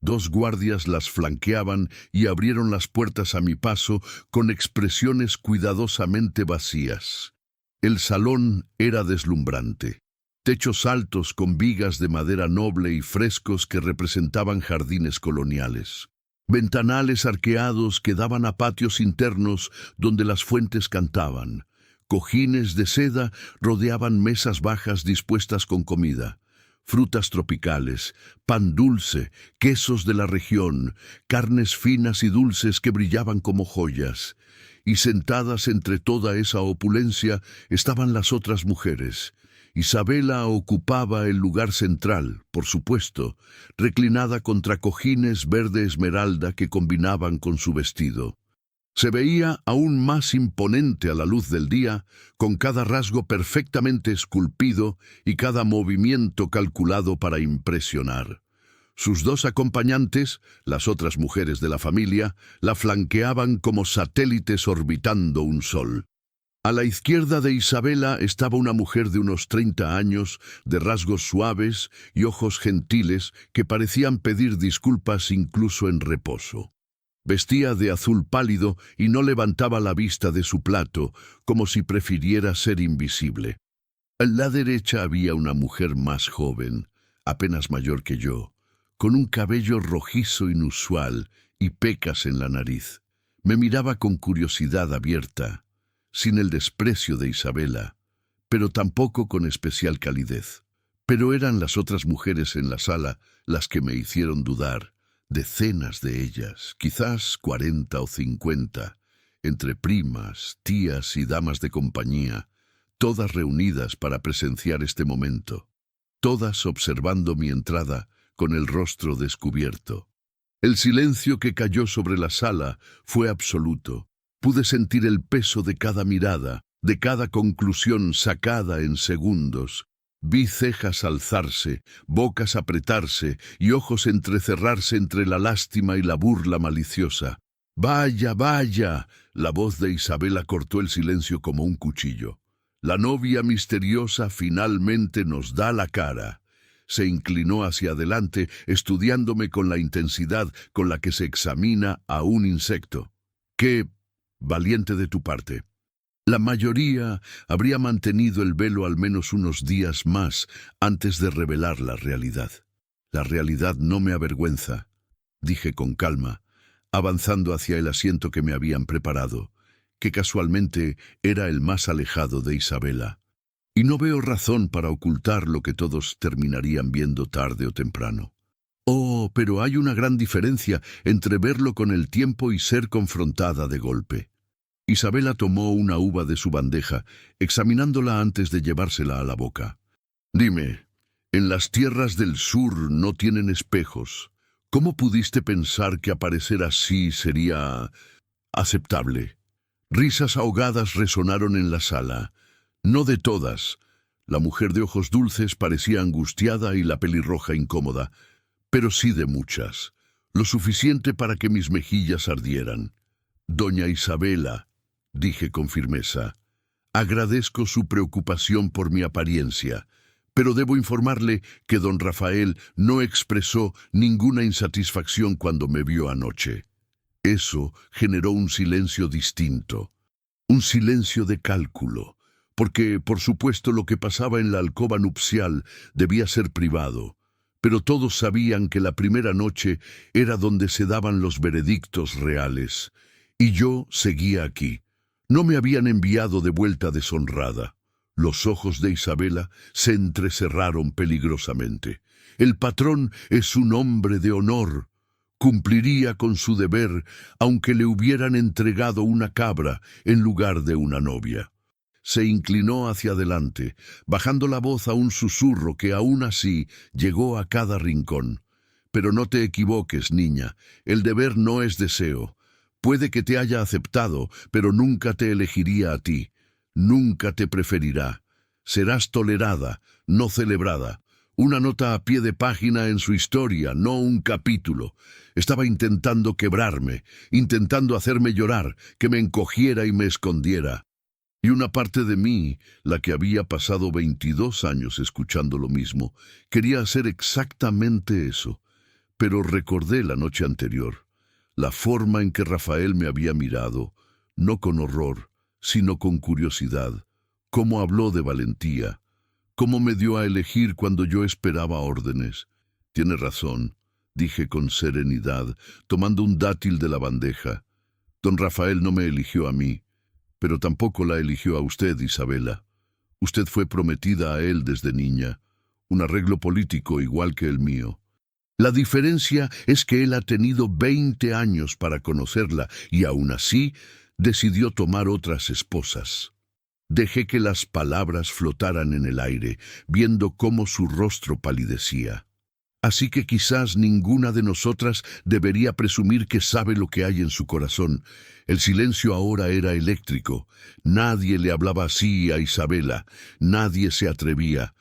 2 guardias las flanqueaban y abrieron las puertas a mi paso con expresiones cuidadosamente vacías. El salón era deslumbrante. Techos altos con vigas de madera noble y frescos que representaban jardines coloniales. Ventanales arqueados que daban a patios internos donde las fuentes cantaban. Cojines de seda rodeaban mesas bajas dispuestas con comida. Frutas tropicales, pan dulce, quesos de la región, carnes finas y dulces que brillaban como joyas. Y sentadas entre toda esa opulencia estaban las otras mujeres. Isabela ocupaba el lugar central, por supuesto, reclinada contra cojines verde esmeralda que combinaban con su vestido. Se veía aún más imponente a la luz del día, con cada rasgo perfectamente esculpido y cada movimiento calculado para impresionar. Sus dos acompañantes, las otras mujeres de la familia, la flanqueaban como satélites orbitando un sol. A la izquierda de Isabela estaba una mujer de unos 30 años, de rasgos suaves y ojos gentiles que parecían pedir disculpas incluso en reposo. Vestía de azul pálido y no levantaba la vista de su plato, como si prefiriera ser invisible. A la derecha había una mujer más joven, apenas mayor que yo, con un cabello rojizo inusual y pecas en la nariz. Me miraba con curiosidad abierta, sin el desprecio de Isabela, pero tampoco con especial calidez. Pero eran las otras mujeres en la sala las que me hicieron dudar, decenas de ellas, quizás 40 o 50, entre primas, tías y damas de compañía, todas reunidas para presenciar este momento, todas observando mi entrada con el rostro descubierto. El silencio que cayó sobre la sala fue absoluto. Pude sentir el peso de cada mirada, de cada conclusión sacada en segundos. Vi cejas alzarse, bocas apretarse y ojos entrecerrarse entre la lástima y la burla maliciosa. «¡Vaya, vaya!» La voz de Isabela cortó el silencio como un cuchillo. «La novia misteriosa finalmente nos da la cara». Se inclinó hacia adelante, estudiándome con la intensidad con la que se examina a un insecto. «¡Qué valiente de tu parte!». La mayoría habría mantenido el velo al menos unos días más antes de revelar la realidad. «La realidad no me avergüenza», dije con calma, avanzando hacia el asiento que me habían preparado, que casualmente era el más alejado de Isabela. «Y no veo razón para ocultar lo que todos terminarían viendo tarde o temprano». «Oh, pero hay una gran diferencia entre verlo con el tiempo y ser confrontada de golpe». Isabela tomó una uva de su bandeja, examinándola antes de llevársela a la boca. «Dime, en las tierras del sur no tienen espejos. ¿Cómo pudiste pensar que aparecer así sería aceptable?» Risas ahogadas resonaron en la sala. No de todas. La mujer de ojos dulces parecía angustiada y la pelirroja incómoda, pero sí de muchas, lo suficiente para que mis mejillas ardieran. «Doña Isabela», dije con firmeza, «agradezco su preocupación por mi apariencia, pero debo informarle que don Rafael no expresó ninguna insatisfacción cuando me vio anoche». Eso generó un silencio distinto, un silencio de cálculo, porque, por supuesto, lo que pasaba en la alcoba nupcial debía ser privado, pero todos sabían que la primera noche era donde se daban los veredictos reales, y yo seguía aquí. No me habían enviado de vuelta deshonrada. Los ojos de Isabela se entrecerraron peligrosamente. El patrón es un hombre de honor. Cumpliría con su deber, aunque le hubieran entregado una cabra en lugar de una novia. Se inclinó hacia adelante, bajando la voz a un susurro que aún así llegó a cada rincón. «Pero no te equivoques, niña, el deber no es deseo. Puede que te haya aceptado, pero nunca te elegiría a ti. Nunca te preferirá. Serás tolerada, no celebrada. Una nota a pie de página en su historia, no un capítulo. Estaba intentando quebrarme, intentando hacerme llorar, que me encogiera y me escondiera. Y una parte de mí, la que había pasado 22 años escuchando lo mismo, quería hacer exactamente eso. Pero recordé la noche anterior, la forma en que Rafael me había mirado, no con horror, sino con curiosidad, cómo habló de valentía, cómo me dio a elegir cuando yo esperaba órdenes. «Tiene razón», dije con serenidad, tomando un dátil de la bandeja. «Don Rafael no me eligió a mí, pero tampoco la eligió a usted, Isabela. Usted fue prometida a él desde niña, un arreglo político igual que el mío. La diferencia es que él ha tenido 20 años para conocerla y aún así decidió tomar otras esposas». Dejé que las palabras flotaran en el aire, viendo cómo su rostro palidecía. Así que quizás ninguna de nosotras debería presumir que sabe lo que hay en su corazón. El silencio ahora era eléctrico. Nadie le hablaba así a Isabela. Nadie se atrevía.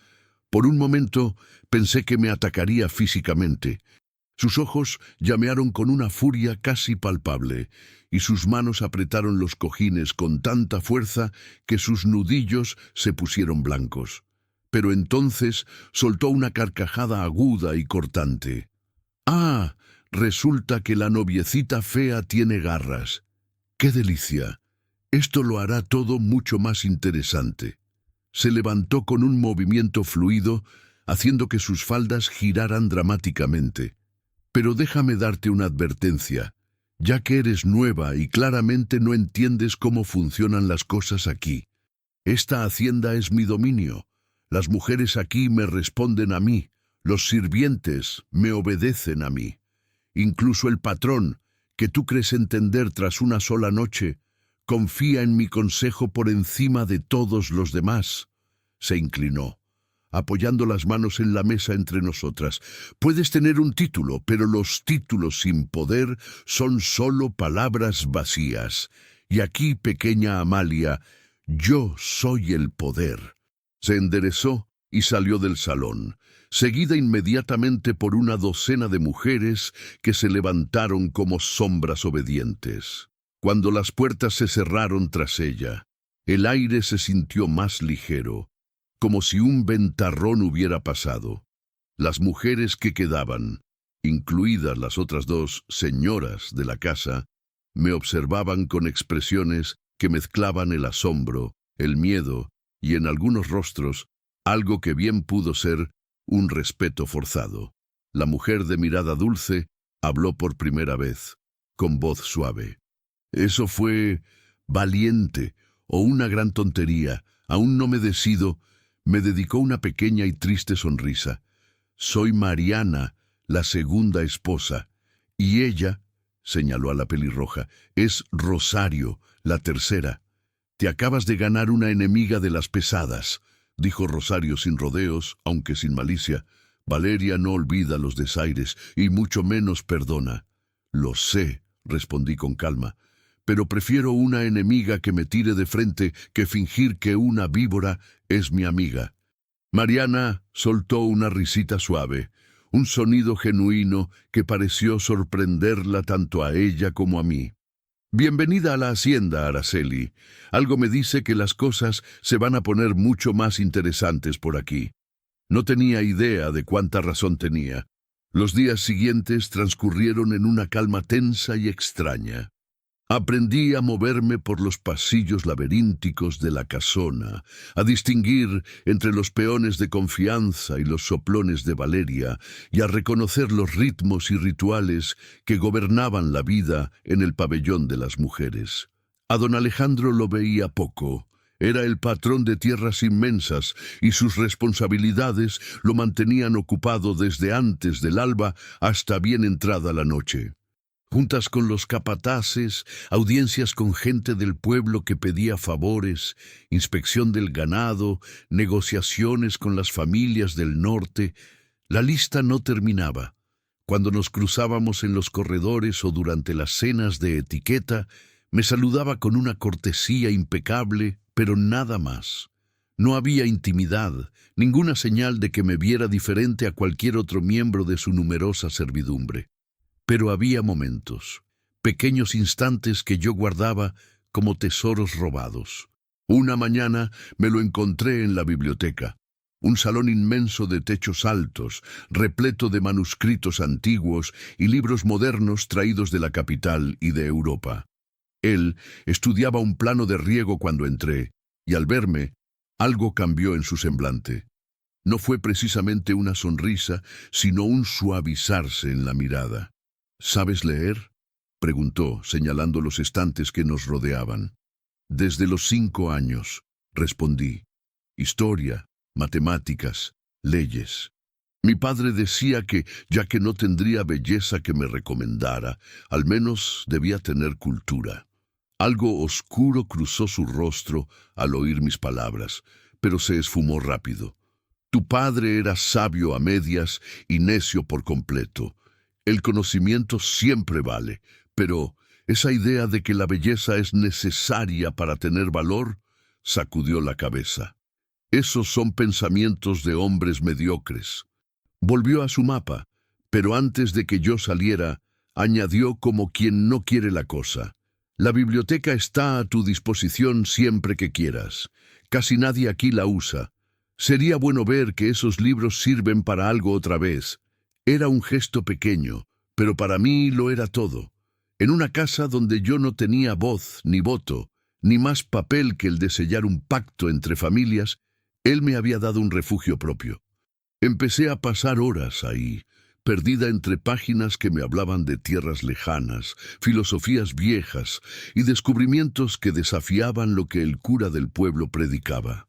Por un momento pensé que me atacaría físicamente. Sus ojos llamearon con una furia casi palpable, y sus manos apretaron los cojines con tanta fuerza que sus nudillos se pusieron blancos. Pero entonces soltó una carcajada aguda y cortante. «Ah, resulta que la noviecita fea tiene garras. ¡Qué delicia! Esto lo hará todo mucho más interesante». Se levantó con un movimiento fluido, haciendo que sus faldas giraran dramáticamente. «Pero déjame darte una advertencia. Ya que eres nueva y claramente no entiendes cómo funcionan las cosas aquí. Esta hacienda es mi dominio. Las mujeres aquí me responden a mí, los sirvientes me obedecen a mí. Incluso el patrón, que tú crees entender tras una sola noche, confía en mi consejo por encima de todos los demás». Se inclinó, apoyando las manos en la mesa entre nosotras. «Puedes tener un título, pero los títulos sin poder son solo palabras vacías. Y aquí, pequeña Amalia, yo soy el poder». Se enderezó y salió del salón, seguida inmediatamente por una docena de mujeres que se levantaron como sombras obedientes. Cuando las puertas se cerraron tras ella, el aire se sintió más ligero, como si un ventarrón hubiera pasado. Las mujeres que quedaban, incluidas las otras dos señoras de la casa, me observaban con expresiones que mezclaban el asombro, el miedo y en algunos rostros algo que bien pudo ser un respeto forzado. La mujer de mirada dulce habló por primera vez, con voz suave. «Eso fue valiente o una gran tontería, aún no me decido». Me dedicó una pequeña y triste sonrisa. «Soy Mariana, la segunda esposa, y ella», señaló a la pelirroja, «es Rosario, la tercera». «Te acabas de ganar una enemiga de las pesadas», dijo Rosario sin rodeos, aunque sin malicia. «Valeria no olvida los desaires, y mucho menos perdona». «Lo sé», respondí con calma, «pero prefiero una enemiga que me tire de frente que fingir que una víbora es mi amiga». Mariana soltó una risita suave, un sonido genuino que pareció sorprenderla tanto a ella como a mí. «Bienvenida a la hacienda, Araceli. Algo me dice que las cosas se van a poner mucho más interesantes por aquí». No tenía idea de cuánta razón tenía. Los días siguientes transcurrieron en una calma tensa y extraña. Aprendí a moverme por los pasillos laberínticos de la casona, a distinguir entre los peones de confianza y los soplones de Valeria, y a reconocer los ritmos y rituales que gobernaban la vida en el pabellón de las mujeres. A don Alejandro lo veía poco. Era el patrón de tierras inmensas y sus responsabilidades lo mantenían ocupado desde antes del alba hasta bien entrada la noche. Juntas con los capataces, audiencias con gente del pueblo que pedía favores, inspección del ganado, negociaciones con las familias del norte. La lista no terminaba. Cuando nos cruzábamos en los corredores o durante las cenas de etiqueta, me saludaba con una cortesía impecable, pero nada más. No había intimidad, ninguna señal de que me viera diferente a cualquier otro miembro de su numerosa servidumbre. Pero había momentos, pequeños instantes que yo guardaba como tesoros robados. Una mañana me lo encontré en la biblioteca, un salón inmenso de techos altos, repleto de manuscritos antiguos y libros modernos traídos de la capital y de Europa. Él estudiaba un plano de riego cuando entré, y al verme, algo cambió en su semblante. No fue precisamente una sonrisa, sino un suavizarse en la mirada. «¿Sabes leer?», preguntó, señalando los estantes que nos rodeaban. «Desde los 5 años», respondí. «Historia, matemáticas, leyes». Mi padre decía que, ya que no tendría belleza que me recomendara, al menos debía tener cultura. Algo oscuro cruzó su rostro al oír mis palabras, pero se esfumó rápido. Tu padre era sabio a medias y necio por completo. El conocimiento siempre vale, pero esa idea de que la belleza es necesaria para tener valor sacudió la cabeza. Esos son pensamientos de hombres mediocres. Volvió a su mapa, pero antes de que yo saliera, añadió como quien no quiere la cosa. La biblioteca está a tu disposición siempre que quieras. Casi nadie aquí la usa. Sería bueno ver que esos libros sirven para algo otra vez. Era un gesto pequeño, pero para mí lo era todo. En una casa donde yo no tenía voz ni voto, ni más papel que el de sellar un pacto entre familias, él me había dado un refugio propio. Empecé a pasar horas ahí, perdida entre páginas que me hablaban de tierras lejanas, filosofías viejas y descubrimientos que desafiaban lo que el cura del pueblo predicaba.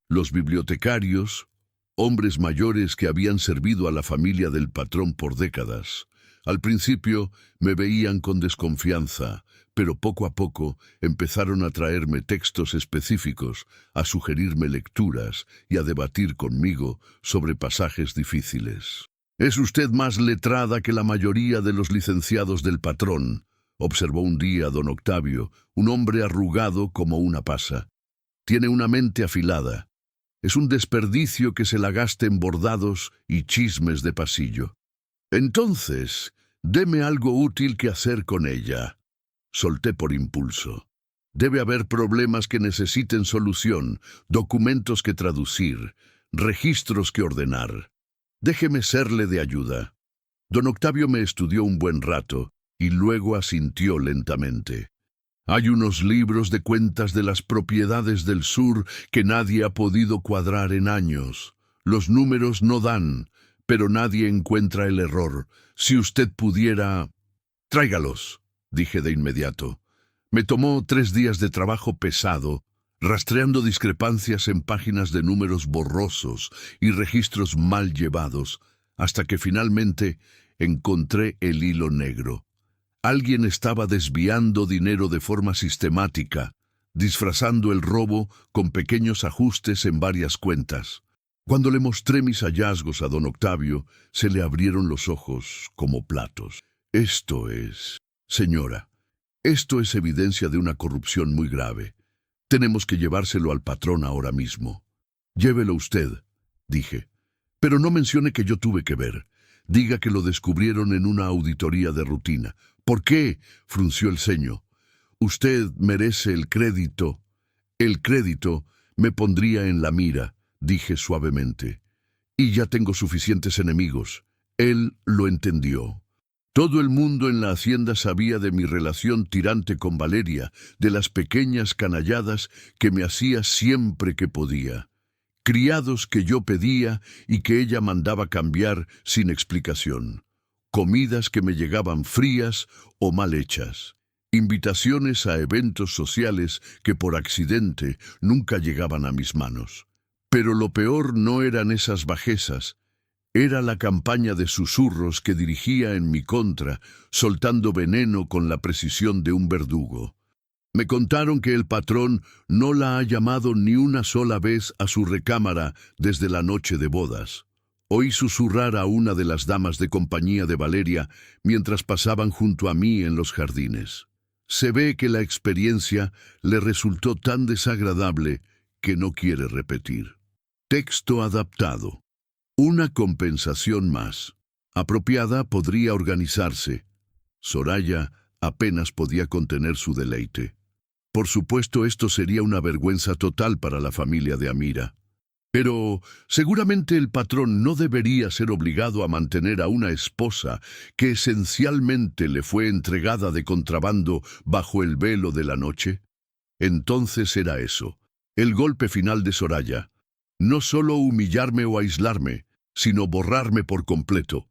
Los bibliotecarios, hombres mayores que habían servido a la familia del patrón por décadas, al principio me veían con desconfianza, pero poco a poco empezaron a traerme textos específicos, a sugerirme lecturas y a debatir conmigo sobre pasajes difíciles. «Es usted más letrada que la mayoría de los licenciados del patrón», observó un día don Octavio, un hombre arrugado como una pasa. «Tiene una mente afilada. Es un desperdicio que se la gaste en bordados y chismes de pasillo. Entonces, deme algo útil que hacer con ella». Solté por impulso. Debe haber problemas que necesiten solución, documentos que traducir, registros que ordenar. Déjeme serle de ayuda. Don Octavio me estudió un buen rato y luego asintió lentamente. Hay unos libros de cuentas de las propiedades del sur que nadie ha podido cuadrar en años. Los números no dan, pero nadie encuentra el error. Si usted pudiera... Tráigalos, dije de inmediato. Me tomó 3 días de trabajo pesado, rastreando discrepancias en páginas de números borrosos y registros mal llevados, hasta que finalmente encontré el hilo negro. Alguien estaba desviando dinero de forma sistemática, disfrazando el robo con pequeños ajustes en varias cuentas. Cuando le mostré mis hallazgos a don Octavio, se le abrieron los ojos como platos. Señora, esto es evidencia de una corrupción muy grave. Tenemos que llevárselo al patrón ahora mismo. Llévelo usted, dije. Pero no mencione que yo tuve que ver. Diga que lo descubrieron en una auditoría de rutina. ¿Por qué?, frunció el ceño. Usted merece el crédito. El crédito me pondría en la mira, dije suavemente. Y ya tengo suficientes enemigos. Él lo entendió. Todo el mundo en la hacienda sabía de mi relación tirante con Valeria, de las pequeñas canalladas que me hacía siempre que podía. Criados que yo pedía y que ella mandaba cambiar sin explicación. Comidas que me llegaban frías o mal hechas. Invitaciones a eventos sociales que por accidente nunca llegaban a mis manos. Pero lo peor no eran esas bajezas. Era la campaña de susurros que dirigía en mi contra, soltando veneno con la precisión de un verdugo. Me contaron que el patrón no la ha llamado ni una sola vez a su recámara desde la noche de bodas. Oí susurrar a una de las damas de compañía de Valeria mientras pasaban junto a mí en los jardines. Se ve que la experiencia le resultó tan desagradable que no quiere repetir. Texto adaptado. Una compensación más. Apropiada podría organizarse. Soraya apenas podía contener su deleite. Por supuesto, esto sería una vergüenza total para la familia de Amira. Pero seguramente el patrón no debería ser obligado a mantener a una esposa que esencialmente le fue entregada de contrabando bajo el velo de la noche. Entonces era eso, el golpe final de Soraya. No solo humillarme o aislarme, sino borrarme por completo.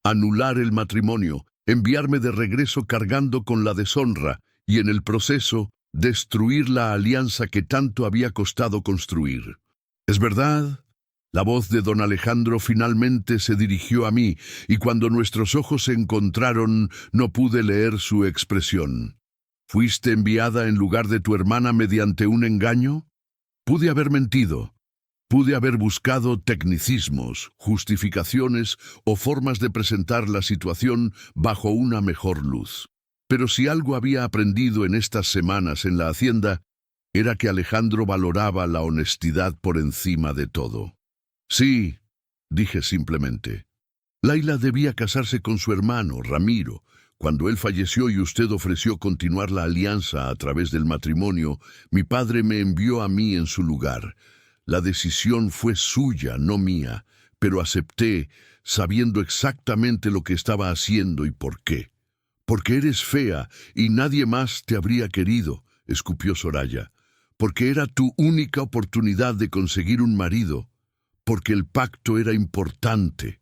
Anular el matrimonio, enviarme de regreso cargando con la deshonra y en el proceso destruir la alianza que tanto había costado construir. ¿Es verdad? La voz de don Alejandro finalmente se dirigió a mí y cuando nuestros ojos se encontraron no pude leer su expresión. ¿Fuiste enviada en lugar de tu hermana mediante un engaño? Pude haber mentido. Pude haber buscado tecnicismos, justificaciones o formas de presentar la situación bajo una mejor luz. Pero si algo había aprendido en estas semanas en la hacienda, era que Alejandro valoraba la honestidad por encima de todo. Sí, dije simplemente. Laila debía casarse con su hermano, Ramiro. Cuando él falleció y usted ofreció continuar la alianza a través del matrimonio, mi padre me envió a mí en su lugar. La decisión fue suya, no mía, pero acepté, sabiendo exactamente lo que estaba haciendo y por qué. Porque eres fea y nadie más te habría querido, escupió Soraya. Porque era tu única oportunidad de conseguir un marido. Porque el pacto era importante.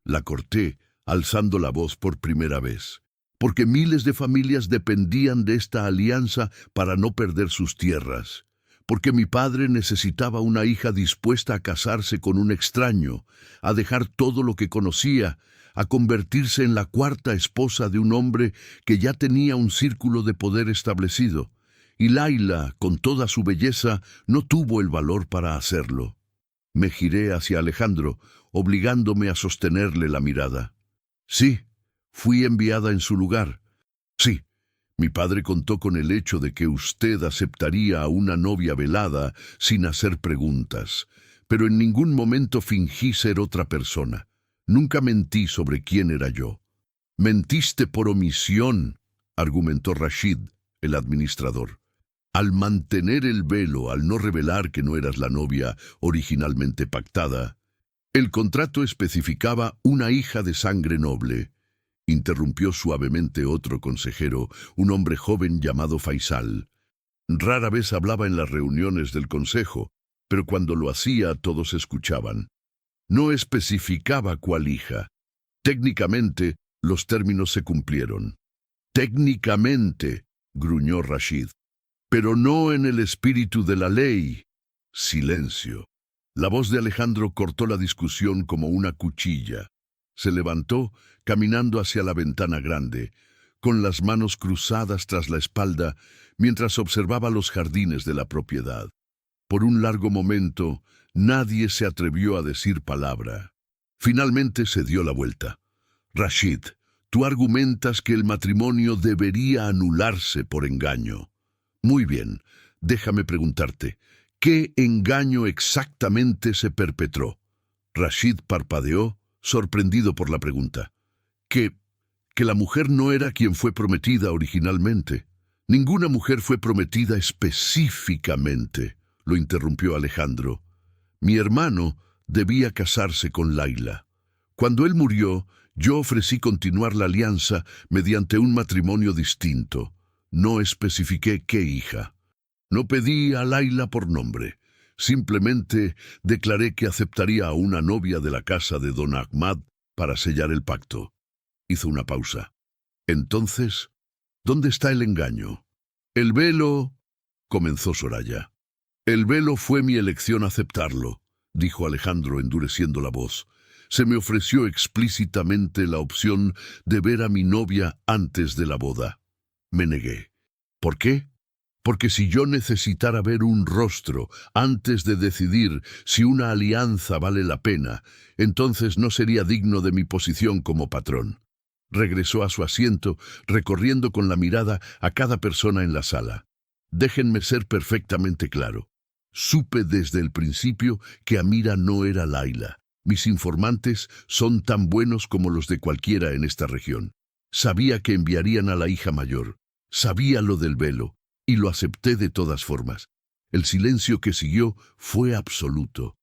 La corté, alzando la voz por primera vez. Porque miles de familias dependían de esta alianza para no perder sus tierras. Porque mi padre necesitaba una hija dispuesta a casarse con un extraño, a dejar todo lo que conocía, a convertirse en la cuarta esposa de un hombre que ya tenía un círculo de poder establecido. Y Laila, con toda su belleza, no tuvo el valor para hacerlo. Me giré hacia Alejandro, obligándome a sostenerle la mirada. Sí, fui enviada en su lugar. Sí. Mi padre contó con el hecho de que usted aceptaría a una novia velada sin hacer preguntas, pero en ningún momento fingí ser otra persona. Nunca mentí sobre quién era yo. Mentiste por omisión, argumentó Rashid, el administrador. Al mantener el velo, al no revelar que no eras la novia originalmente pactada, el contrato especificaba una hija de sangre noble. Interrumpió suavemente otro consejero, un hombre joven llamado Faisal. Rara vez hablaba en las reuniones del consejo, pero cuando lo hacía todos escuchaban. No especificaba cuál hija. Técnicamente, los términos se cumplieron. Técnicamente, gruñó Rashid. Pero no en el espíritu de la ley. Silencio. La voz de Alejandro cortó la discusión como una cuchilla. Se levantó, caminando hacia la ventana grande, con las manos cruzadas tras la espalda, mientras observaba los jardines de la propiedad. Por un largo momento, nadie se atrevió a decir palabra. Finalmente se dio la vuelta. Rashid, tú argumentas que el matrimonio debería anularse por engaño. Muy bien, déjame preguntarte, ¿qué engaño exactamente se perpetró? Rashid parpadeó, sorprendido por la pregunta. Que la mujer no era quien fue prometida originalmente. Ninguna mujer fue prometida específicamente, lo interrumpió Alejandro. Mi hermano debía casarse con Laila. Cuando él murió, yo ofrecí continuar la alianza mediante un matrimonio distinto. No especifiqué qué hija. No pedí a Laila por nombre. Simplemente declaré que aceptaría a una novia de la casa de don Ahmad para sellar el pacto. Hizo una pausa. Entonces, ¿dónde está el engaño? El velo, comenzó Soraya. El velo fue mi elección aceptarlo, dijo Alejandro endureciendo la voz. Se me ofreció explícitamente la opción de ver a mi novia antes de la boda. Me negué. ¿Por qué? Porque si yo necesitara ver un rostro antes de decidir si una alianza vale la pena, entonces no sería digno de mi posición como patrón. Regresó a su asiento, recorriendo con la mirada a cada persona en la sala. Déjenme ser perfectamente claro. Supe desde el principio que Amira no era Laila. Mis informantes son tan buenos como los de cualquiera en esta región. Sabía que enviarían a la hija mayor. Sabía lo del velo. Y lo acepté de todas formas. El silencio que siguió fue absoluto.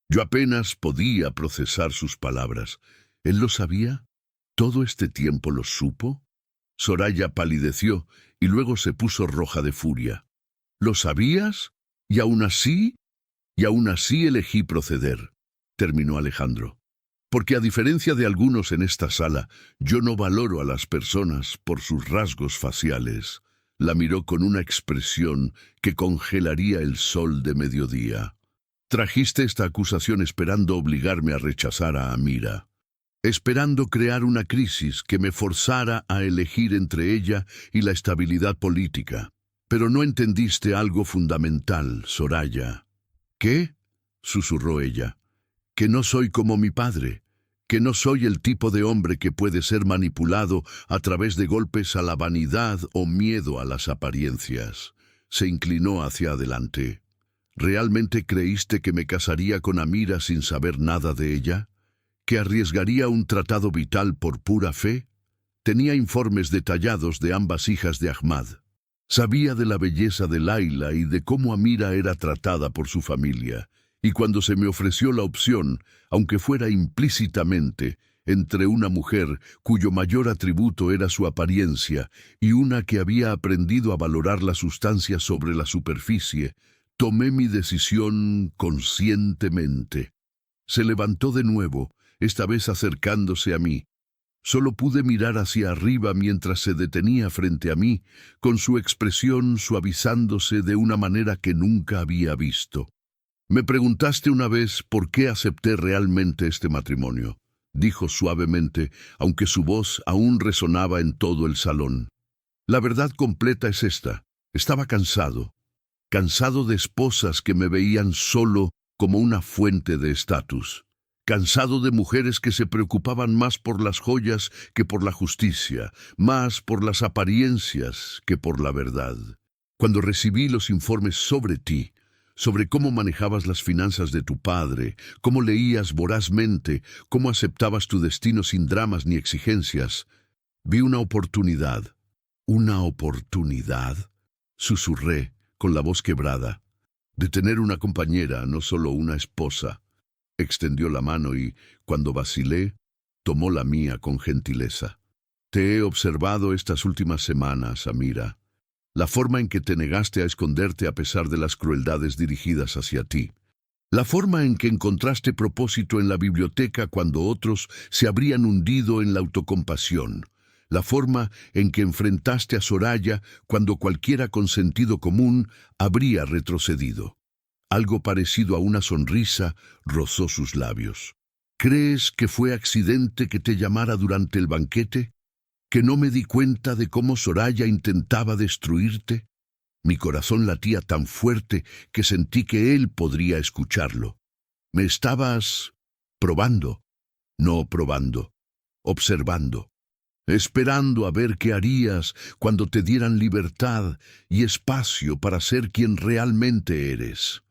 Yo apenas podía procesar sus palabras. ¿Él lo sabía? ¿Todo este tiempo lo supo? Soraya palideció y luego se puso roja de furia. ¿Lo sabías? ¿Y aún así? Y aún así elegí proceder, terminó Alejandro. Porque a diferencia de algunos en esta sala, yo no valoro a las personas por sus rasgos faciales. La miró con una expresión que congelaría el sol de mediodía. Trajiste esta acusación esperando obligarme a rechazar a Amira. esperando crear una crisis que me forzara a elegir entre ella y la estabilidad política. Pero no entendiste algo fundamental, Soraya. ¿Qué?, susurró ella. Que no soy como mi padre, que no soy el tipo de hombre que puede ser manipulado a través de golpes a la vanidad o miedo a las apariencias. Se inclinó hacia adelante. ¿Realmente creíste que me casaría con Amira sin saber nada de ella? ¿Que arriesgaría un tratado vital por pura fe? Tenía informes detallados de ambas hijas de Ahmad. Sabía de la belleza de Laila y de cómo Amira era tratada por su familia. Y cuando se me ofreció la opción, aunque fuera implícitamente, entre una mujer cuyo mayor atributo era su apariencia y una que había aprendido a valorar la sustancia sobre la superficie, tomé mi decisión conscientemente. Se levantó de nuevo, esta vez acercándose a mí. Solo pude mirar hacia arriba mientras se detenía frente a mí, con su expresión suavizándose de una manera que nunca había visto. Me preguntaste una vez por qué acepté realmente este matrimonio, dijo suavemente, aunque su voz aún resonaba en todo el salón. La verdad completa es esta: estaba cansado de esposas que me veían solo como una fuente de estatus, cansado de mujeres que se preocupaban más por las joyas que por la justicia, más por las apariencias que por la verdad. Cuando recibí los informes sobre ti, sobre cómo manejabas las finanzas de tu padre, cómo leías vorazmente, cómo aceptabas tu destino sin dramas ni exigencias, vi una oportunidad. ¿Una oportunidad?, susurré, con la voz quebrada, de tener una compañera, no solo una esposa. Extendió la mano y, cuando vacilé, tomó la mía con gentileza. Te he observado estas últimas semanas, Amira. La forma en que te negaste a esconderte a pesar de las crueldades dirigidas hacia ti. La forma en que encontraste propósito en la biblioteca cuando otros se habrían hundido en la autocompasión. La forma en que enfrentaste a Soraya cuando cualquiera con sentido común habría retrocedido. Algo parecido a una sonrisa rozó sus labios. ¿Crees que fue accidente que te llamara durante el banquete? ¿Que no me di cuenta de cómo Soraya intentaba destruirte? Mi corazón latía tan fuerte que sentí que él podría escucharlo. Me estabas probando, no probando, observando, esperando a ver qué harías cuando te dieran libertad y espacio para ser quien realmente eres.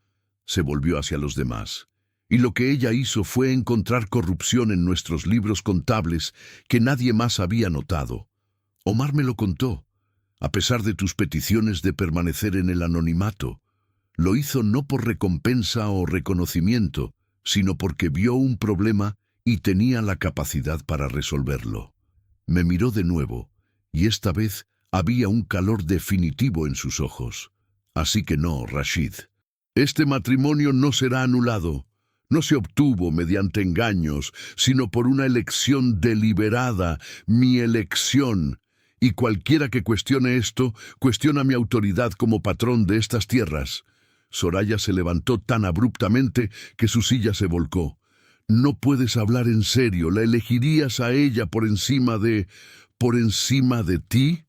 Se volvió hacia los demás. Y lo que ella hizo fue encontrar corrupción en nuestros libros contables que nadie más había notado. Omar me lo contó, a pesar de tus peticiones de permanecer en el anonimato. Lo hizo no por recompensa o reconocimiento, sino porque vio un problema y tenía la capacidad para resolverlo. Me miró de nuevo, y esta vez había un calor definitivo en sus ojos. Así que no, Rashid. Este matrimonio no será anulado. No se obtuvo mediante engaños, sino por una elección deliberada, mi elección. Y cualquiera que cuestione esto, cuestiona mi autoridad como patrón de estas tierras. Soraya se levantó tan abruptamente que su silla se volcó. No puedes hablar en serio. ¿La elegirías a ella por encima de ti?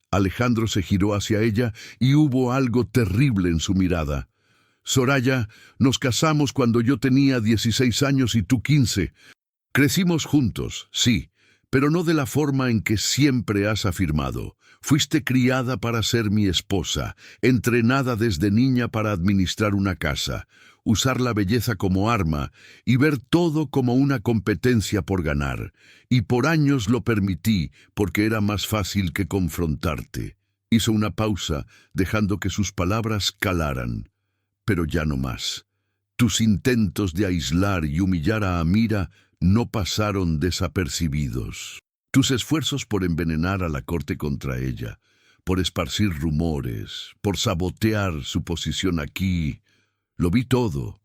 Alejandro se giró hacia ella y hubo algo terrible en su mirada. Soraya, nos casamos cuando yo tenía 16 años y tú 15. Crecimos juntos, sí, pero no de la forma en que siempre has afirmado. Fuiste criada para ser mi esposa, entrenada desde niña para administrar una casa, usar la belleza como arma y ver todo como una competencia por ganar. Y por años lo permití porque era más fácil que confrontarte. Hizo una pausa, dejando que sus palabras calaran. Pero ya no más. Tus intentos de aislar y humillar a Amira no pasaron desapercibidos. Tus esfuerzos por envenenar a la corte contra ella, por esparcir rumores, por sabotear su posición aquí, lo vi todo,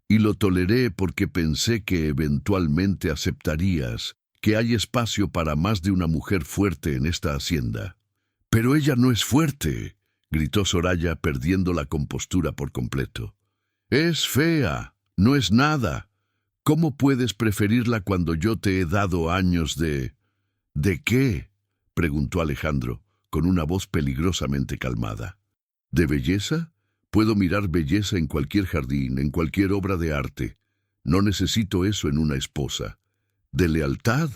y lo toleré porque pensé que eventualmente aceptarías que hay espacio para más de una mujer fuerte en esta hacienda. Pero ella no es fuerte, gritó Soraya, perdiendo la compostura por completo. Es fea, no es nada. ¿Cómo puedes preferirla cuando yo te he dado años de... ¿De qué?, preguntó Alejandro, con una voz peligrosamente calmada. ¿De belleza? Puedo mirar belleza en cualquier jardín, en cualquier obra de arte. No necesito eso en una esposa. ¿De lealtad?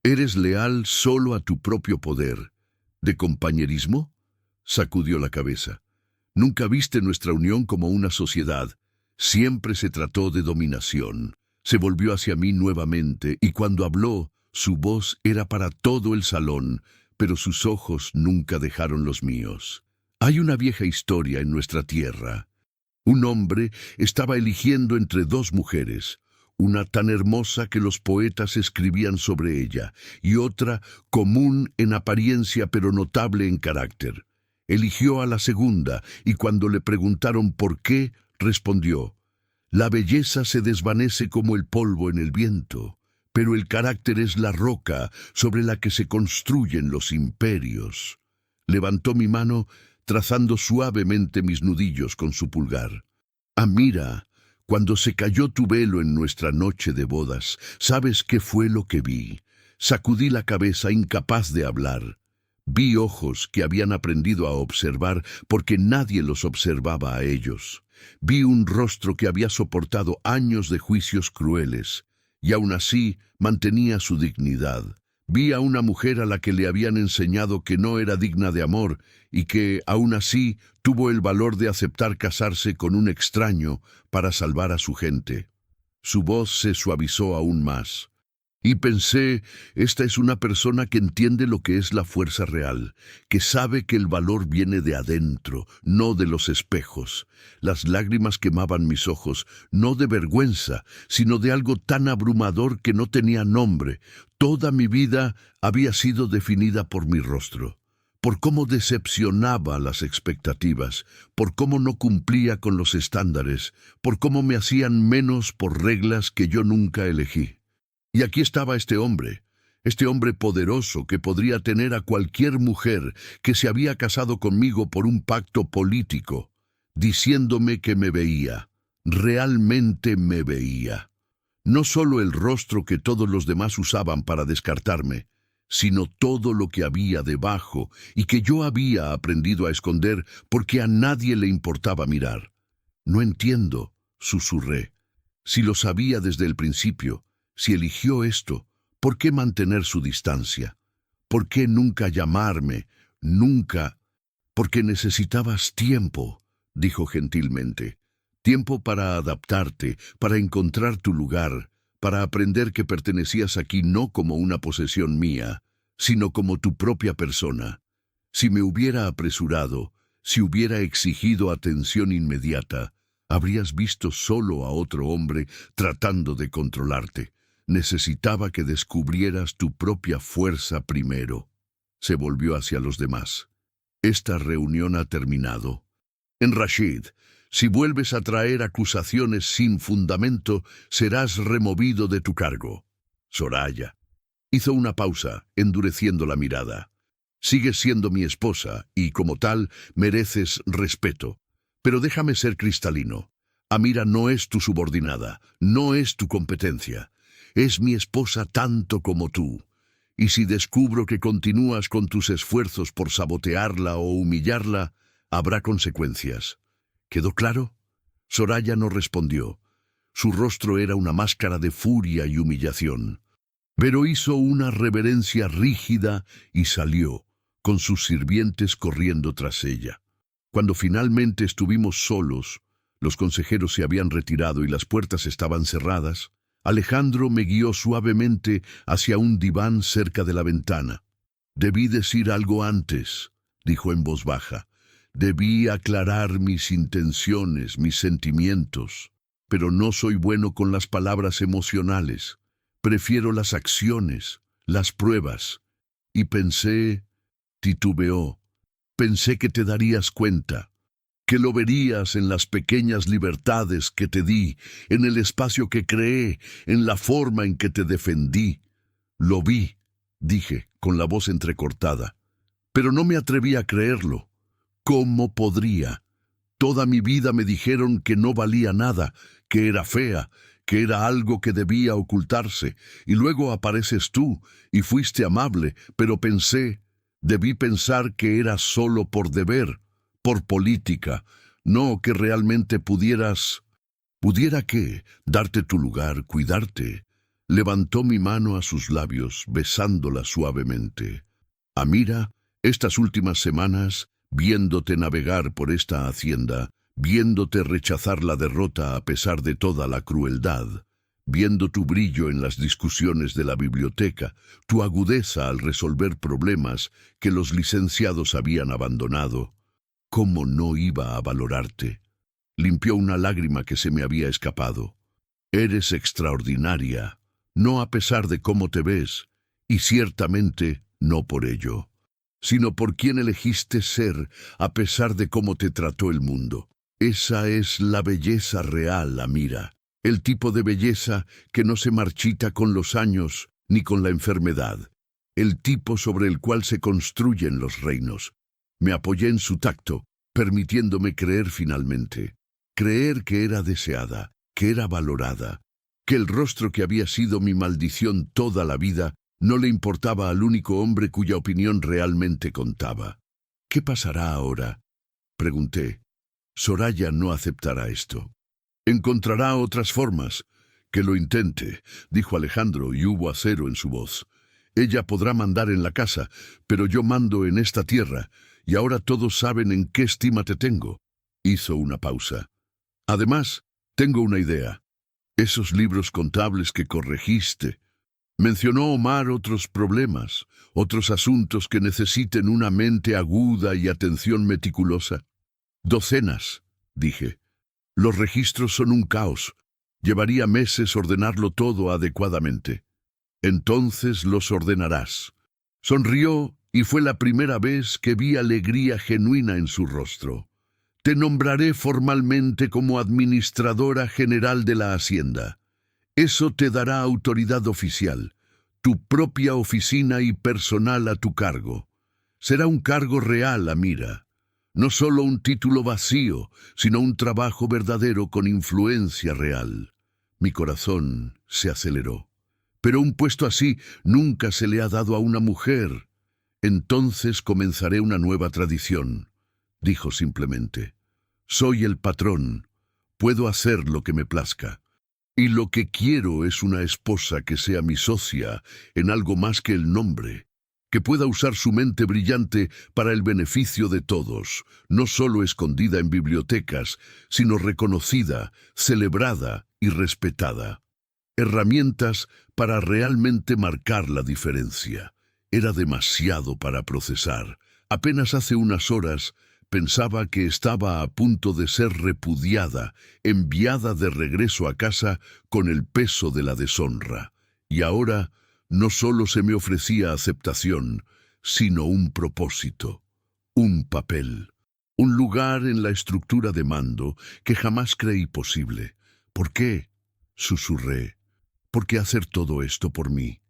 Eres leal solo a tu propio poder. ¿De compañerismo? Sacudió la cabeza. Nunca viste nuestra unión como una sociedad. Siempre se trató de dominación. Se volvió hacia mí nuevamente, y cuando habló, su voz era para todo el salón, pero sus ojos nunca dejaron los míos. Hay una vieja historia en nuestra tierra. Un hombre estaba eligiendo entre dos mujeres, una tan hermosa que los poetas escribían sobre ella, y otra común en apariencia pero notable en carácter. Eligió a la segunda, y cuando le preguntaron por qué, respondió: «La belleza se desvanece como el polvo en el viento, pero el carácter es la roca sobre la que se construyen los imperios». Levantó mi mano, trazando suavemente mis nudillos con su pulgar. «Amira, cuando se cayó tu velo en nuestra noche de bodas, ¿sabes qué fue lo que vi?» Sacudí la cabeza, incapaz de hablar. Vi ojos que habían aprendido a observar porque nadie los observaba a ellos. Vi un rostro que había soportado años de juicios crueles, y aún así mantenía su dignidad. Vi a una mujer a la que le habían enseñado que no era digna de amor, y que, aún así, tuvo el valor de aceptar casarse con un extraño para salvar a su gente. Su voz se suavizó aún más. Y pensé, esta es una persona que entiende lo que es la fuerza real, que sabe que el valor viene de adentro, no de los espejos. Las lágrimas quemaban mis ojos, no de vergüenza, sino de algo tan abrumador que no tenía nombre. Toda mi vida había sido definida por mi rostro, por cómo decepcionaba las expectativas, por cómo no cumplía con los estándares, por cómo me hacían menos por reglas que yo nunca elegí. Y aquí estaba este hombre poderoso que podría tener a cualquier mujer, que se había casado conmigo por un pacto político, diciéndome que me veía, realmente me veía. No solo el rostro que todos los demás usaban para descartarme, sino todo lo que había debajo y que yo había aprendido a esconder porque a nadie le importaba mirar. «No entiendo», susurré. «Si lo sabía desde el principio, si eligió esto, ¿por qué mantener su distancia? ¿Por qué nunca llamarme? Nunca...» «Porque necesitabas tiempo», dijo gentilmente. «Tiempo para adaptarte, para encontrar tu lugar, para aprender que pertenecías aquí no como una posesión mía, sino como tu propia persona. Si me hubiera apresurado, si hubiera exigido atención inmediata, habrías visto solo a otro hombre tratando de controlarte. Necesitaba que descubrieras tu propia fuerza primero». Se volvió hacia los demás. «Esta reunión ha terminado. En Rashid, si vuelves a traer acusaciones sin fundamento, serás removido de tu cargo». Soraya hizo una pausa, endureciendo la mirada. «Sigues siendo mi esposa y, como tal, mereces respeto. Pero déjame ser cristalino. Amira no es tu subordinada, no es tu competencia. Es mi esposa tanto como tú. Y si descubro que continúas con tus esfuerzos por sabotearla o humillarla, habrá consecuencias. ¿Quedó claro?» Soraya no respondió. Su rostro era una máscara de furia y humillación. Pero hizo una reverencia rígida y salió, con sus sirvientes corriendo tras ella. Cuando finalmente estuvimos solos, los consejeros se habían retirado y las puertas estaban cerradas, Alejandro me guió suavemente hacia un diván cerca de la ventana. «Debí decir algo antes», dijo en voz baja. «Debí aclarar mis intenciones, mis sentimientos. Pero no soy bueno con las palabras emocionales. Prefiero las acciones, las pruebas. Y titubeó, pensé que te darías cuenta, que lo verías en las pequeñas libertades que te di, en el espacio que creé, en la forma en que te defendí». «Lo vi», dije, con la voz entrecortada, pero no me atreví a creerlo. ¿Cómo podría? Toda mi vida me dijeron que no valía nada, que era fea, que era algo que debía ocultarse, y luego apareces tú, y fuiste amable, pero debí pensar que era solo por deber, por política, no que realmente ¿pudiera qué? Darte tu lugar, cuidarte. Levantó mi mano a sus labios, besándola suavemente. Amira, estas últimas semanas, viéndote navegar por esta hacienda, viéndote rechazar la derrota a pesar de toda la crueldad, viendo tu brillo en las discusiones de la biblioteca, tu agudeza al resolver problemas que los licenciados habían abandonado, ¿cómo no iba a valorarte? Limpió una lágrima que se me había escapado. Eres extraordinaria, no a pesar de cómo te ves, y ciertamente no por ello, sino por quien elegiste ser a pesar de cómo te trató el mundo. Esa es la belleza real, Amira, el tipo de belleza que no se marchita con los años ni con la enfermedad, el tipo sobre el cual se construyen los reinos. Me apoyé en su tacto, permitiéndome creer finalmente. Creer que era deseada, que era valorada, que el rostro que había sido mi maldición toda la vida no le importaba al único hombre cuya opinión realmente contaba. ¿Qué pasará ahora?, pregunté. Soraya no aceptará esto. Encontrará otras formas. Que lo intente, dijo Alejandro, y hubo acero en su voz. Ella podrá mandar en la casa, pero yo mando en esta tierra, y ahora todos saben en qué estima te tengo. Hizo una pausa. Además, tengo una idea. Esos libros contables que corregiste. Mencionó Omar otros problemas, otros asuntos que necesiten una mente aguda y atención meticulosa. Docenas, dije. Los registros son un caos. Llevaría meses ordenarlo todo adecuadamente. Entonces los ordenarás. Sonrió y fue la primera vez que vi alegría genuina en su rostro. Te nombraré formalmente como administradora general de la hacienda. Eso te dará autoridad oficial, tu propia oficina y personal a tu cargo. Será un cargo real, Amira. No solo un título vacío, sino un trabajo verdadero con influencia real. Mi corazón se aceleró. Pero un puesto así nunca se le ha dado a una mujer. Entonces comenzaré una nueva tradición, dijo simplemente. Soy el patrón. Puedo hacer lo que me plazca. Y lo que quiero es una esposa que sea mi socia en algo más que el nombre, que pueda usar su mente brillante para el beneficio de todos, no solo escondida en bibliotecas, sino reconocida, celebrada y respetada. Herramientas para realmente marcar la diferencia. Era demasiado para procesar. Apenas hace unas horas pensaba que estaba a punto de ser repudiada, enviada de regreso a casa con el peso de la deshonra. Y ahora no solo se me ofrecía aceptación, sino un propósito, un papel, un lugar en la estructura de mando que jamás creí posible. ¿Por qué?, susurré. ¿Por qué hacer todo esto por mí?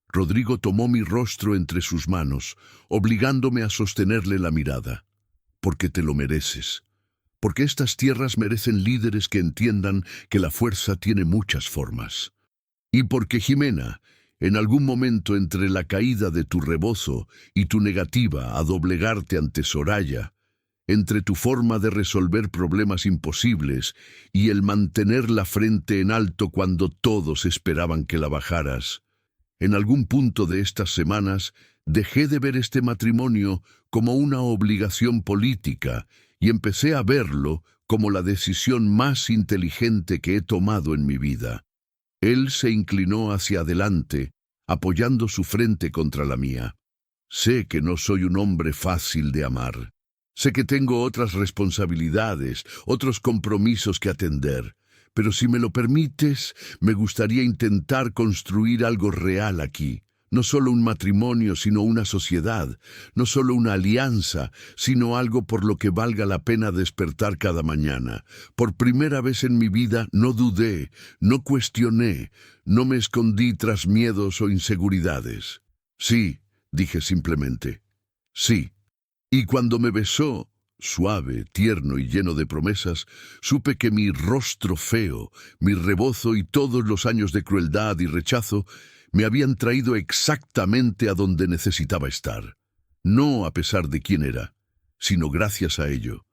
Rodrigo tomó mi rostro entre sus manos, obligándome a sostenerle la mirada. Porque te lo mereces. Porque estas tierras merecen líderes que entiendan que la fuerza tiene muchas formas. Y porque, Jimena, en algún momento entre la caída de tu rebozo y tu negativa a doblegarte ante Soraya, entre tu forma de resolver problemas imposibles y el mantener la frente en alto cuando todos esperaban que la bajaras, en algún punto de estas semanas dejé de ver este matrimonio como una obligación política y empecé a verlo como la decisión más inteligente que he tomado en mi vida. Él se inclinó hacia adelante, apoyando su frente contra la mía. Sé que no soy un hombre fácil de amar. Sé que tengo otras responsabilidades, otros compromisos que atender. Pero si me lo permites, me gustaría intentar construir algo real aquí. No solo un matrimonio, sino una sociedad. No solo una alianza, sino algo por lo que valga la pena despertar cada mañana. Por primera vez en mi vida no dudé, no cuestioné, no me escondí tras miedos o inseguridades. Sí, dije simplemente. Sí. Y cuando me besó, suave, tierno y lleno de promesas, supe que mi rostro feo, mi rebozo y todos los años de crueldad y rechazo me habían traído exactamente a donde necesitaba estar. No a pesar de quién era, sino gracias a ello.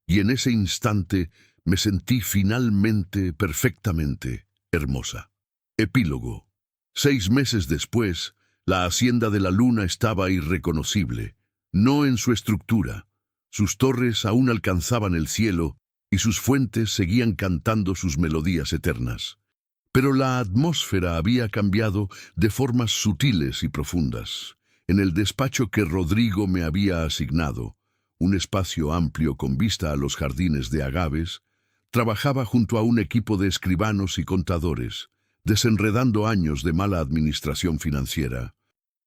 Y en ese instante me sentí finalmente, perfectamente hermosa. Epílogo. 6 meses después, la hacienda de la Luna estaba irreconocible, no en su estructura. Sus torres aún alcanzaban el cielo y sus fuentes seguían cantando sus melodías eternas. Pero la atmósfera había cambiado de formas sutiles y profundas. En el despacho que Rodrigo me había asignado, un espacio amplio con vista a los jardines de agaves, trabajaba junto a un equipo de escribanos y contadores, desenredando años de mala administración financiera.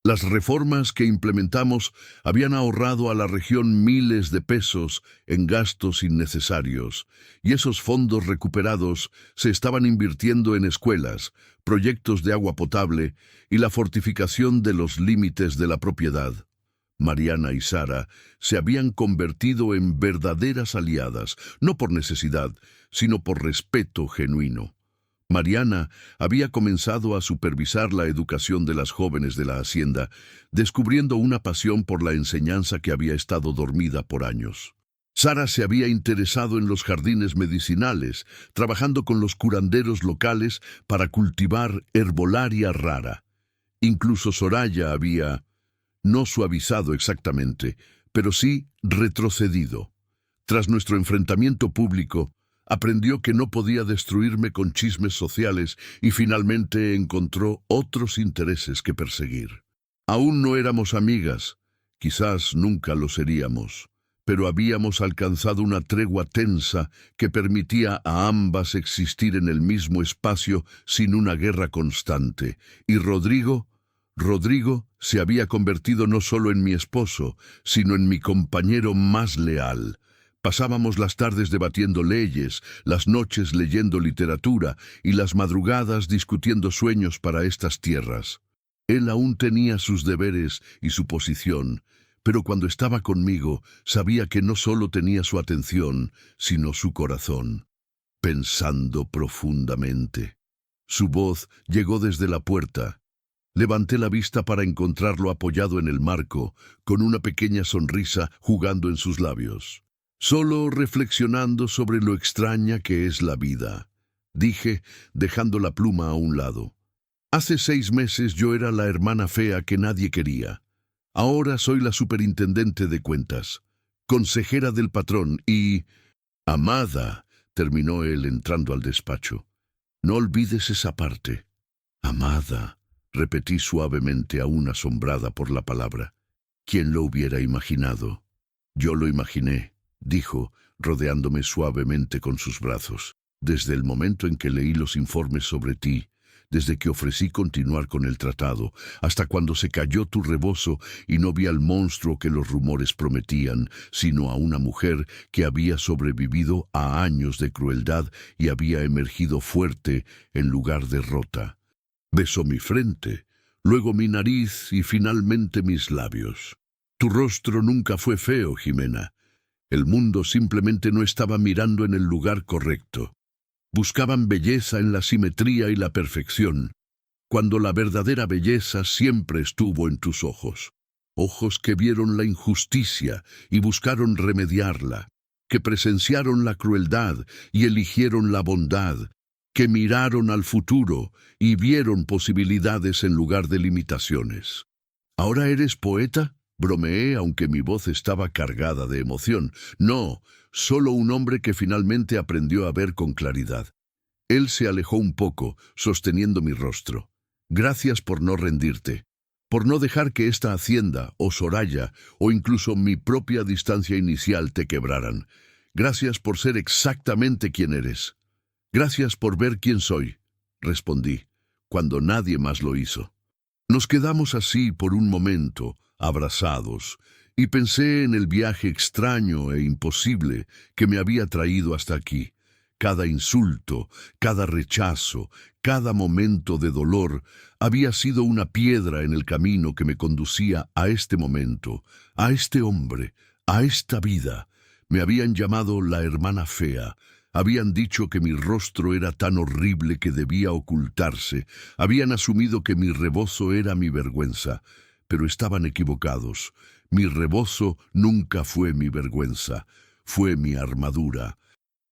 Las reformas que implementamos habían ahorrado a la región miles de pesos en gastos innecesarios, y esos fondos recuperados se estaban invirtiendo en escuelas, proyectos de agua potable y la fortificación de los límites de la propiedad. Mariana y Sara se habían convertido en verdaderas aliadas, no por necesidad, sino por respeto genuino. Mariana había comenzado a supervisar la educación de las jóvenes de la hacienda, descubriendo una pasión por la enseñanza que había estado dormida por años. Sara se había interesado en los jardines medicinales, trabajando con los curanderos locales para cultivar herbolaria rara. Incluso Soraya había, no suavizado exactamente, pero sí retrocedido. Tras nuestro enfrentamiento público, aprendió que no podía destruirme con chismes sociales y finalmente encontró otros intereses que perseguir. Aún no éramos amigas, quizás nunca lo seríamos, pero habíamos alcanzado una tregua tensa que permitía a ambas existir en el mismo espacio sin una guerra constante. Y Rodrigo se había convertido no solo en mi esposo, sino en mi compañero más leal. Pasábamos las tardes debatiendo leyes, las noches leyendo literatura y las madrugadas discutiendo sueños para estas tierras. Él aún tenía sus deberes y su posición, pero cuando estaba conmigo sabía que no solo tenía su atención, sino su corazón. Pensando profundamente. Su voz llegó desde la puerta. Levanté la vista para encontrarlo apoyado en el marco, con una pequeña sonrisa jugando en sus labios. Solo reflexionando sobre lo extraña que es la vida, dije, dejando la pluma a un lado. Hace 6 meses yo era la hermana fea que nadie quería. Ahora soy la superintendente de cuentas, consejera del patrón y... Amada, terminó él entrando al despacho. No olvides esa parte. Amada, repetí suavemente, aún asombrada por la palabra. ¿Quién lo hubiera imaginado? Yo lo imaginé, dijo, rodeándome suavemente con sus brazos. Desde el momento en que leí los informes sobre ti, desde que ofrecí continuar con el tratado, hasta cuando se cayó tu rebozo y no vi al monstruo que los rumores prometían, sino a una mujer que había sobrevivido a años de crueldad y había emergido fuerte en lugar de rota. Besó mi frente, luego mi nariz y finalmente mis labios. Tu rostro nunca fue feo, Jimena. El mundo simplemente no estaba mirando en el lugar correcto. Buscaban belleza en la simetría y la perfección, cuando la verdadera belleza siempre estuvo en tus ojos. Ojos que vieron la injusticia y buscaron remediarla, que presenciaron la crueldad y eligieron la bondad, que miraron al futuro y vieron posibilidades en lugar de limitaciones. ¿Ahora eres poeta? Bromeé, aunque mi voz estaba cargada de emoción. No, solo un hombre que finalmente aprendió a ver con claridad. Él se alejó un poco, sosteniendo mi rostro. Gracias por no rendirte, por no dejar que esta hacienda, o Soraya, o incluso mi propia distancia inicial te quebraran. Gracias por ser exactamente quien eres. Gracias por ver quién soy, respondí, cuando nadie más lo hizo. Nos quedamos así por un momento, abrazados, y pensé en el viaje extraño e imposible que me había traído hasta aquí. Cada insulto, cada rechazo, cada momento de dolor había sido una piedra en el camino que me conducía a este momento, a este hombre, a esta vida. Me habían llamado la hermana fea. Habían dicho que mi rostro era tan horrible que debía ocultarse. Habían asumido que mi rebozo era mi vergüenza. Pero estaban equivocados. Mi rebozo nunca fue mi vergüenza. Fue mi armadura.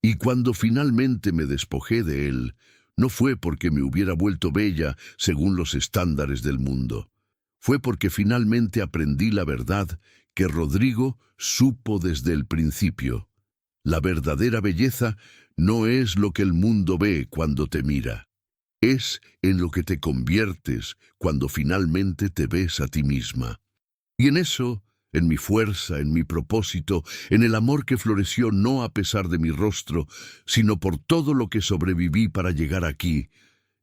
Y cuando finalmente me despojé de él, no fue porque me hubiera vuelto bella según los estándares del mundo. Fue porque finalmente aprendí la verdad que Rodrigo supo desde el principio. La verdadera belleza no es lo que el mundo ve cuando te mira. Es en lo que te conviertes cuando finalmente te ves a ti misma. Y en eso, en mi fuerza, en mi propósito, en el amor que floreció no a pesar de mi rostro, sino por todo lo que sobreviví para llegar aquí,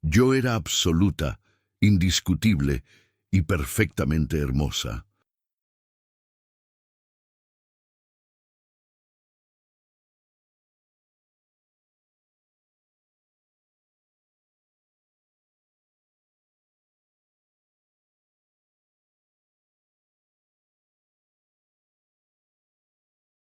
yo era absoluta, indiscutible y perfectamente hermosa.